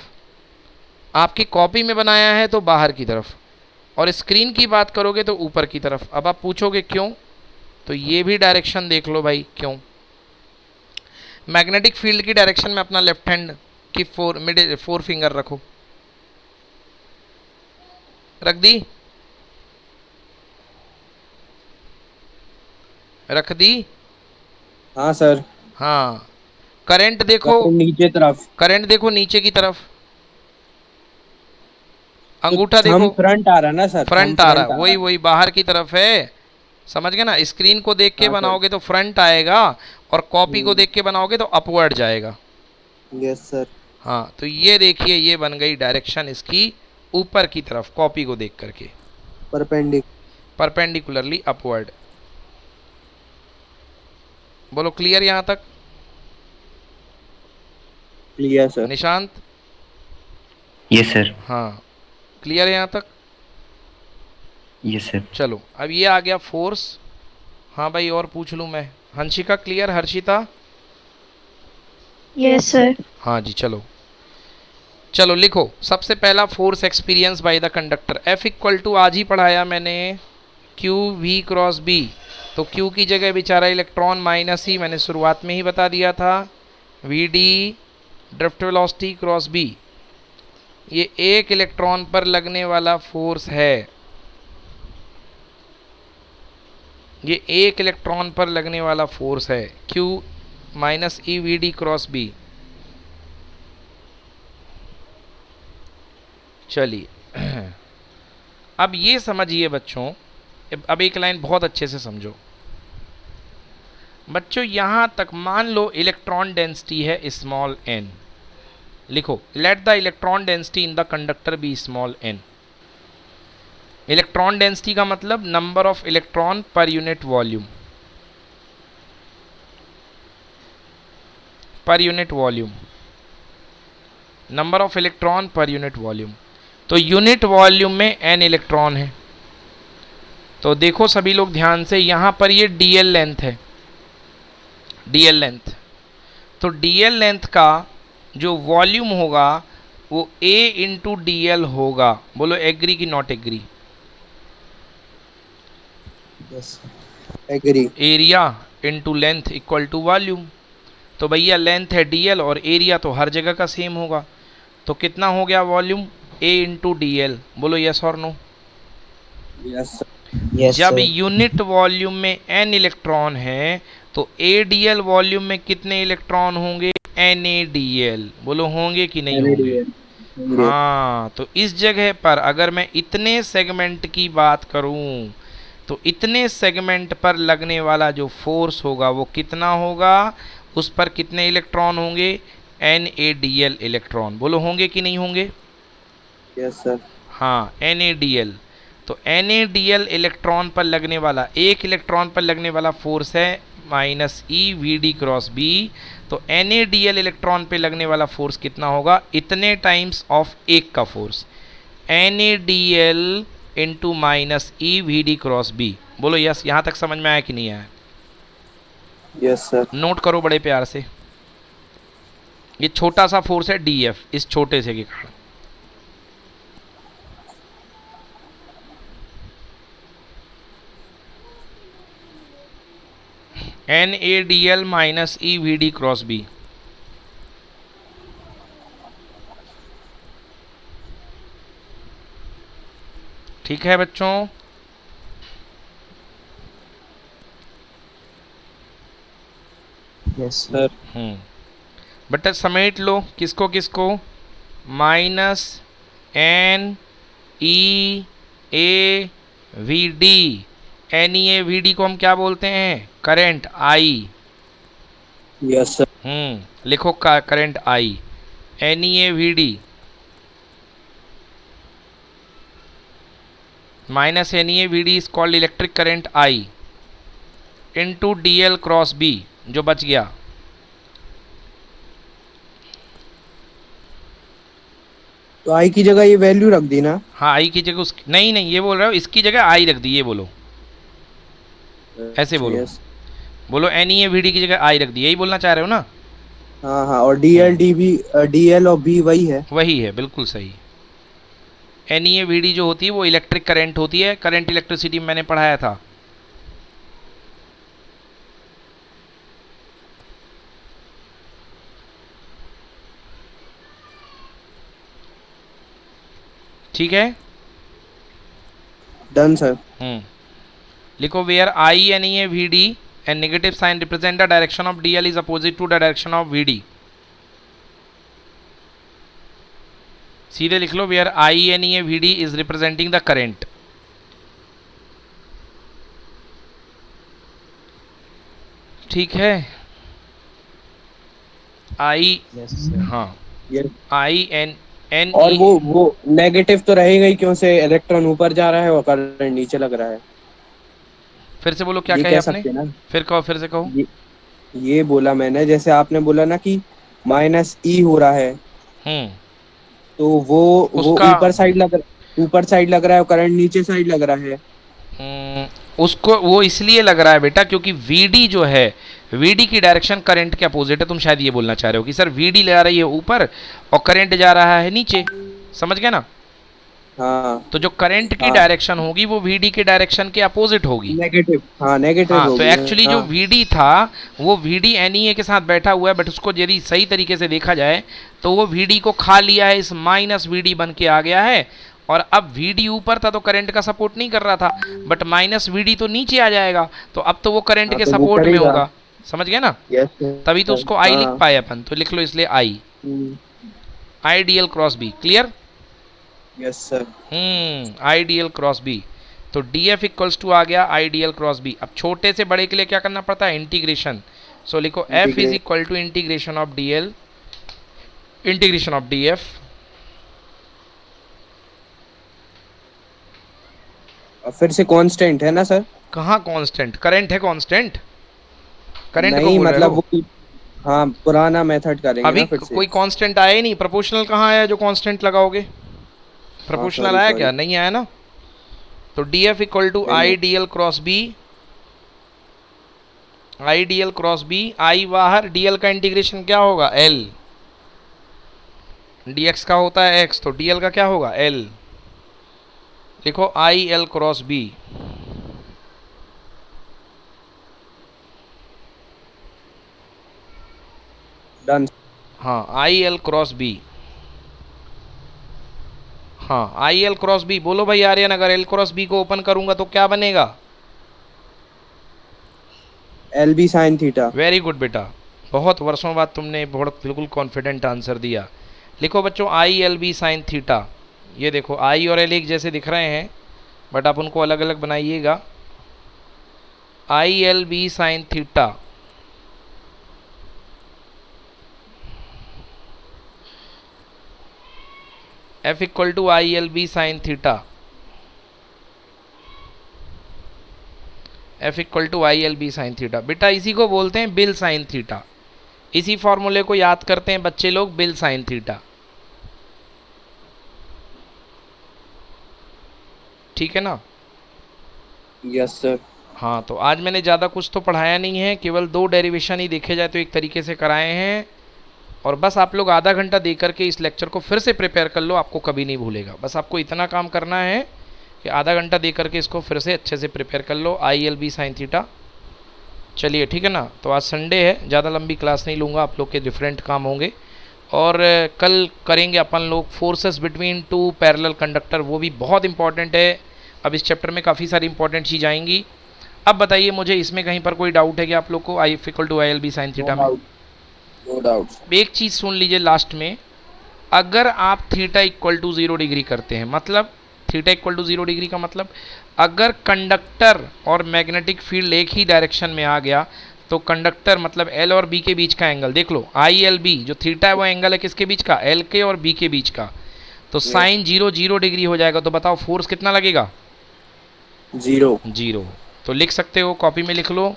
आपकी कॉपी में बनाया है तो बाहर की तरफ, और स्क्रीन की बात करोगे तो ऊपर की तरफ। अब आप पूछोगे क्यों, तो ये भी डायरेक्शन देख लो भाई, क्यों। मैग्नेटिक फील्ड की डायरेक्शन में अपना लेफ्ट हैंड की फोर फिंगर रखो, रख दी, रख दी। हाँ सर। हाँ, करंट देखो, तो नीचे तरफ। करंट देखो नीचे की तरफ, तो अंगूठा थंब देखो फ्रंट आ रहा ना सर, थंब फ्रंट आ रहा है, फ्रंट आ वही रहा वही बाहर की तरफ है। समझ गए ना, स्क्रीन को देख है। के हाँ सर। बनाओगे तो फ्रंट आएगा, और कॉपी को देख के बनाओगे तो अपवर्ड जाएगा। Yes sir. हाँ, तो ये देखिए, ये बन गई डायरेक्शन इसकी ऊपर की तरफ, कॉपी को देख करके, परपेंडिकुलरली अपवर्ड। बोलो क्लियर यहाँ तक? Clear sir. Nishant? Yes sir. हाँ, क्लियर है यहाँ तक? Yes sir. चलो, अब ये आ गया फोर्स। हाँ भाई, और पूछ लूँ मैं? Hansika clear? Harshita? Yes, sir. हाँ जी, चलो चलो लिखो। सबसे पहला, force experience by the conductor, F equal to, आज ही पढ़ाया मैंने, क्यू वी क्रॉस बी। तो क्यू की जगह बेचारा इलेक्ट्रॉन माइनस ही, मैंने शुरुआत में ही बता दिया था, V D drift velocity cross B. ये एक इलेक्ट्रॉन पर लगने वाला फोर्स है, ये एक इलेक्ट्रॉन पर लगने वाला फोर्स है, Q minus E V D cross B. चलिए, अब ये समझिए बच्चों, अब एक लाइन बहुत अच्छे से समझो बच्चों। यहाँ तक मान लो इलेक्ट्रॉन डेंसिटी है स्मॉल n, लिखो, let the electron density in the conductor be small n। Electron density का मतलब नंबर ऑफ इलेक्ट्रॉन पर यूनिट वॉल्यूम, पर unit volume, number of electron पर यूनिट वॉल्यूम। तो यूनिट वॉल्यूम में n इलेक्ट्रॉन है। तो देखो सभी लोग ध्यान से, यहाँ पर ये dl लेंथ है, dl लेंथ। तो dl लेंथ का जो वॉल्यूम होगा वो a इंटू डी एल होगा। बोलो एग्री कि not agree? Yes agree. Area into length equal to volume. तो भैया लेंथ है dl और एरिया तो हर जगह का सेम होगा, तो कितना हो गया volume? a into D L. बोलो यस और नो? यस जब यूनिट वॉल्यूम में n इलेक्ट्रॉन है तो ADL वॉल्यूम में कितने इलेक्ट्रॉन होंगे? NaDl। बोलो होंगे कि नहीं होंगे? हाँ, तो इस जगह पर अगर मैं इतने सेगमेंट की बात करूं तो इतने सेगमेंट पर लगने वाला जो फोर्स होगा वो कितना होगा? उस पर कितने इलेक्ट्रॉन होंगे? NaDl electron. बोलो होंगे कि नहीं होंगे? Yes sir. हाँ, NaDl। तो NaDl इलेक्ट्रॉन पर लगने वाला, एक इलेक्ट्रॉन पर लगने वाला फोर्स है minus E V D cross B. तो NaDl इलेक्ट्रॉन पे लगने वाला फोर्स कितना होगा? इतने टाइम्स ऑफ एक का force, NaDl into minus E V D cross B. बोलो यस। यहाँ तक समझ में आया कि नहीं आया? Yes sir. नोट करो बड़े प्यार से, ये छोटा सा फोर्स है DF, इस छोटे से के कारण। NaDl minus E V D cross B. ठीक है बच्चों? Yes sir. बेटा समेट लो, किसको किसको? Minus N E A V D. N E A V D को हम क्या बोलते हैं? Current I. Yes sir. लिखो current I, N E A V D minus N E A V D is called electric current I into D L cross B, जो बच गया तो आई की जगह ये वैल्यू रख दी ना। हाँ आई की जगह उसकी नहीं नहीं, ये बोल रहा हूँ इसकी जगह आई रख दी, ये बोलो, ऐसे अच्छा बोलो, यस। बोलो N E A V D की जगह आई रख दी, यही बोलना चाह रहे हो ना? हाँ हाँ, और D L D B, D L और बी वही है। वही है, बिल्कुल सही। N E A V D जो होती है वो इलेक्ट्रिक करंट होती है, करंट इलेक्ट्रिसिटी में मैंने पढ़ाया था। ठीक है। Done sir. लिखो where I N E A V D and negative sign represent the direction of D L is opposite to the direction of V D. सीधे लिख लो where I N E A V D is representing the current. ठीक है। आई, हाँ yes. I N N और ई, वो negative तो रहेगा ही, क्यों से इलेक्ट्रॉन ऊपर जा रहा है और करंट नीचे लग रहा है। फिर से बोलो क्या ये कहे कह आपने, सकते हैं ना। फिर कहो, फिर से कहो। ये बोला मैंने, जैसे आपने बोला ना कि माइनस ई हो रहा है, हम्म तो वो उसका ऊपर साइड लग रहा है और करंट नीचे साइड लग रहा है। उसको वो इसलिए लग रहा है बेटा क्योंकि वीडी जो है, वीडी की डायरेक्शन करंट के अपोजिट है। तुम शायद ये बोलना चाह रहे हो कि सर वीडी ले आ रही है ऊपर और करंट जा रहा है नीचे, समझ गए ना? हाँ तो जो करंट की हाँ, डायरेक्शन होगी वो वीडी के डायरेक्शन के अपोजिट होगी। नेगेटिव, हाँ नेगेटिव हाँ, तो होगी। एक्चुअली जो हाँ, वीडी था वो वीडी एनईए के साथ बैठा हुआ है, बट उसको यदि सही तरीके से देखा जाए तो वो वीडी को खा लिया है, इस माइनस वीडी बन के आ गया है। और अब वीडी ऊपर था तो करंट का सपोर्ट नहीं कर रहा था, बट माइनस वीडी तो नीचे आ जाएगा, तो अब तो वो करंट हाँ, के तो वो सपोर्ट में करेगा। होगा, समझ गए ना? यस तभी तो उसको आई लिख हाँ। पाए अपन, तो लिख लो इसलिए I, I D L cross B. Clear? Yes sir. I D L cross B. तो डी एफ इक्वल्स टू आ गया I D L cross B. अब छोटे से बड़े के लिए क्या करना पड़ता है? इंटीग्रेशन। सो लिखो F is equal to integration of D L, integration of D F. फिर से कांस्टेंट है ना सर? कहाँ कांस्टेंट? करंट है कांस्टेंट, करंट को नहीं बोल रहे मतलब हो? वो, हाँ पुराना मेथड करेंगे अभी ना फिर से। कोई कांस्टेंट आया ही नहीं। प्रोपोर्शनल कहाँ आया जो कांस्टेंट लगाओगे? प्रोपोर्शनल sorry, आया sorry. क्या? नहीं आया ना। तो D F equal to I D L cross B, I D L cross B, I बाहर, डी एल का इंटीग्रेशन क्या होगा? एल। डी एक्स का होता है एक्स, तो डी एल का क्या होगा? एल। लिखो I L cross B. Done. हाँ आई एल क्रॉस बी, हाँ आई एल क्रॉस बी। बोलो भाई आर्यन, अगर एल क्रॉस बी को ओपन करूंगा तो क्या बनेगा? L B sine theta. Very good बेटा, बहुत वर्षों बाद तुमने बहुत बिल्कुल कॉन्फिडेंट आंसर दिया। लिखो बच्चों I L B sine theta. ये देखो आई और एल एक जैसे दिख रहे हैं, बट आप उनको अलग अलग बनाइएगा। I L B sine theta, F equal to I L B sine theta, F equal to I L B sine theta. बेटा इसी को बोलते हैं बिल साइन थीटा, इसी फॉर्मूले को याद करते हैं बच्चे लोग, बिल साइन थीटा। ठीक है ना? Yes sir. हाँ, तो आज मैंने ज़्यादा कुछ तो पढ़ाया नहीं है, केवल 2 डेरिवेशन ही देखे जाए तो एक तरीके से कराए हैं। और बस आप लोग आधा घंटा दे करके इस लेक्चर को फिर से प्रिपेयर कर लो, आपको कभी नहीं भूलेगा। बस आपको इतना काम करना है कि आधा घंटा दे करके इसको फिर से अच्छे से प्रिपेयर कर लो, I L B sine theta. चलिए ठीक है ना? तो आज संडे है, ज़्यादा लंबी क्लास नहीं लूँगा, आप लोग के डिफरेंट काम होंगे। और कल करेंगे अपन लोग फोर्सेस बिटवीन 2 पैरेलल कंडक्टर, वो भी बहुत इंपॉर्टेंट है। अब इस चैप्टर में काफ़ी सारी इंपॉर्टेंट चीज़ आएंगी। अब बताइए मुझे, इसमें कहीं पर कोई डाउट है कि आप लोग को? I equal to I L B sine theta में नो डाउट। एक चीज़ सुन लीजिए लास्ट में, अगर आप थीटा इक्वल टू 0 डिग्री करते हैं, मतलब थीटा इक्वल टू 0 डिग्री का मतलब अगर कंडक्टर और मैग्नेटिक फील्ड एक ही डायरेक्शन में आ गया तो कंडक्टर मतलब एल और बी के बीच का एंगल देख लो, आई एल बी जो थीटा है वो एंगल है किसके बीच का? एल के और बी के बीच का। तो साइन 0 डिग्री हो जाएगा। तो बताओ फोर्स कितना लगेगा? 0। तो लिख सकते हो, कॉपी में लिख लो,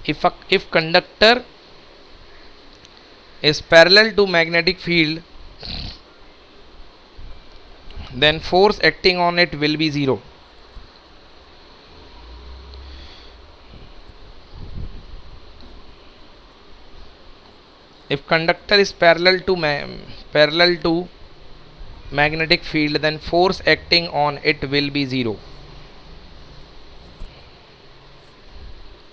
if conductor is parallel to magnetic field then force acting on it will be 0. If conductor is parallel to magnetic field, then force acting on it will be 0.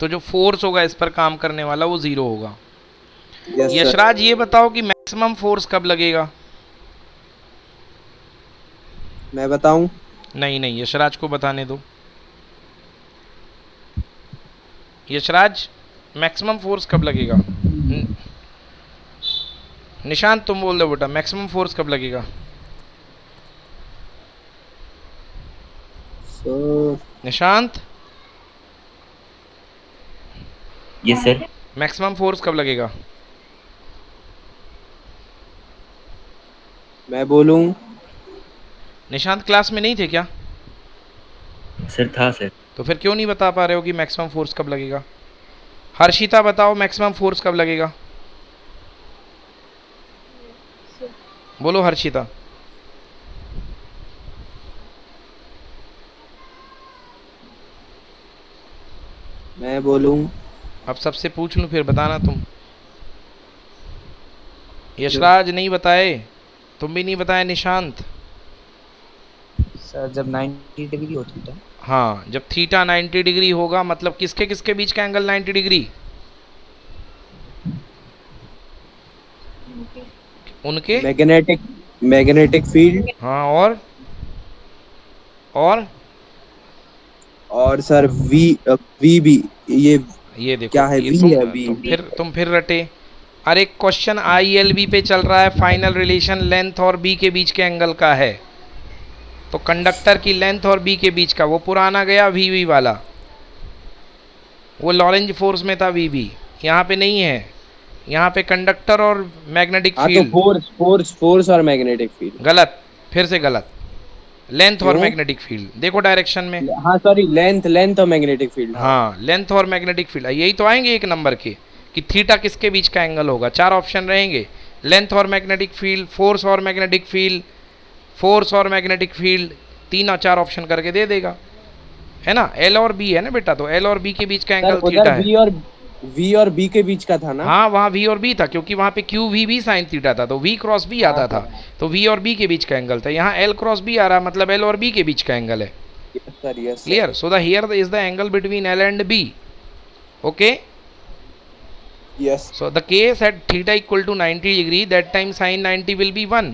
तो जो फोर्स होगा इस पर काम करने वाला वो 0 होगा. Yes, sir. यशराज ये बताओ कि मैक्सिमम फोर्स कब लगेगा? मैं बताऊं? नहीं, यशराज को बताने दो. यशराज, मैक्सिमम फोर्स कब लगेगा? निशांत तुम बोल दो बेटा, मैक्सिमम फोर्स कब लगेगा? Nishant, yes sir. Maximum force कब लगेगा? मैं बोलूं? निशांत क्लास में नहीं थे क्या? सर था सर. तो फिर क्यों नहीं बता पा रहे हो कि मैक्सिमम फोर्स कब लगेगा? हर्षिता बताओ, मैक्सिमम फोर्स कब लगेगा? बोलो हर्षिता. मैं बोलूं? अब सबसे पूछ लूं फिर बताना तुम. यशराज नहीं बताए, तुम भी नहीं बताए. निशांत? सर जब 90 डिग्री होती है. हाँ, जब थीटा 90 डिग्री होगा, मतलब किसके किसके बीच का एंगल 90 डिग्री? उनके मैग्नेटिक फील्ड. हाँ, और सर वी भी ये देखो, क्या है? ये वी तुम, है वी. तुम फिर रटे. अरे क्वेश्चन ILB पे चल रहा है. फाइनल रिलेशन लेंथ और बी के बीच के एंगल का है. तो कंडक्टर की लेंथ और बी के बीच का वो पुराना गया VV वाला, वो लॉरेंज फोर्स में था VB. यहाँ पे नहीं है. यहाँ पे कंडक्टर और मैग्नेटिक फील्ड. तो फोर्स और मैग्नेटिक फील्ड गलत, फिर से गलत. लेंथ और क्यों? मैग्नेटिक फील्ड देखो डायरेक्शन में. हाँ सॉरी, लेंथ और मैग्नेटिक फील्ड. हाँ, लेंथ और मैग्नेटिक फील्ड यही तो आएंगे एक नंबर के, कि थीटा किसके बीच का एंगल होगा. 4 ऑप्शन रहेंगे. लेंथ और मैग्नेटिक फील्ड, फोर्स और मैग्नेटिक फील्ड, फोर्स और मैग्नेटिक फील्ड, 3 और 4 ऑप्शन करके दे देगा, है ना. L और B है ना बेटा, तो L और B के बीच का एंगल थीटा है. V और B के बीच का था ना. हाँ, वहाँ V और B था, क्योंकि वहाँ पे QVB साइन थीटा था, तो V क्रॉस B आता था, तो V और B के बीच का एंगल था. यहाँ L क्रॉस B आ रहा, मतलब L और B के बीच का एंगल है. Yes, clear? So the here is the angle between L and B. Okay. Yes. So the case at theta equal to 90 degree, that time sin 90 will be 1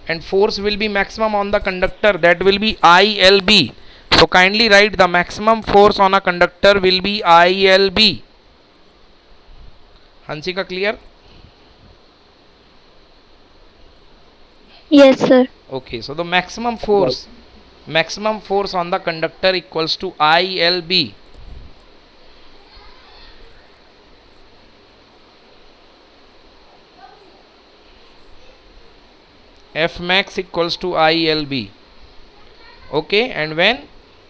and force will be maximum on the conductor, that will be ILB. So kindly write the maximum force on a conductor will be ILB. Hansika, clear? Yes, sir. Okay, so the maximum force on the conductor equals to ILB. F max equals to ILB. Okay, and when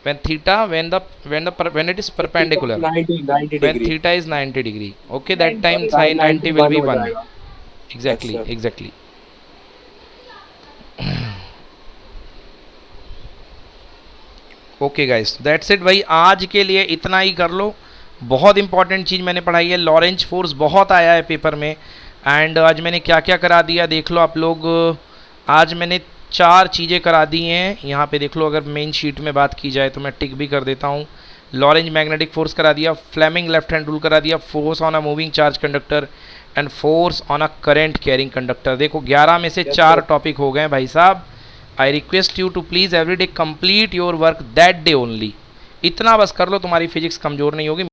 theta, when it is perpendicular, 90 when degree. theta is 90 degree. Okay, that time sin 90 will be 1. Exactly, Yes, sir. exactly. Okay guys, that's it भाई. आज के लिए इतना ही कर लो. बहुत important चीज़ मैंने पढ़ाई है. लॉरेंज फोर्स बहुत आया है पेपर में, एंड आज मैंने क्या क्या करा दिया देख लो आप लोग. आज मैंने 4 चीज़ें करा दी हैं. यहाँ पे देख लो, अगर मेन शीट में बात की जाए तो मैं टिक भी कर देता हूँ. लॉरेंज मैग्नेटिक फोर्स करा दिया, फ्लेमिंग लेफ्ट हैंड रूल करा दिया, force on a moving charge conductor and force on a current carrying conductor. देखो 11 में से 4 टॉपिक हो गए भाई साहब. I request you to please every day complete your work that day only. इतना बस कर लो, तुम्हारी फिजिक्स कमज़ोर नहीं होगी.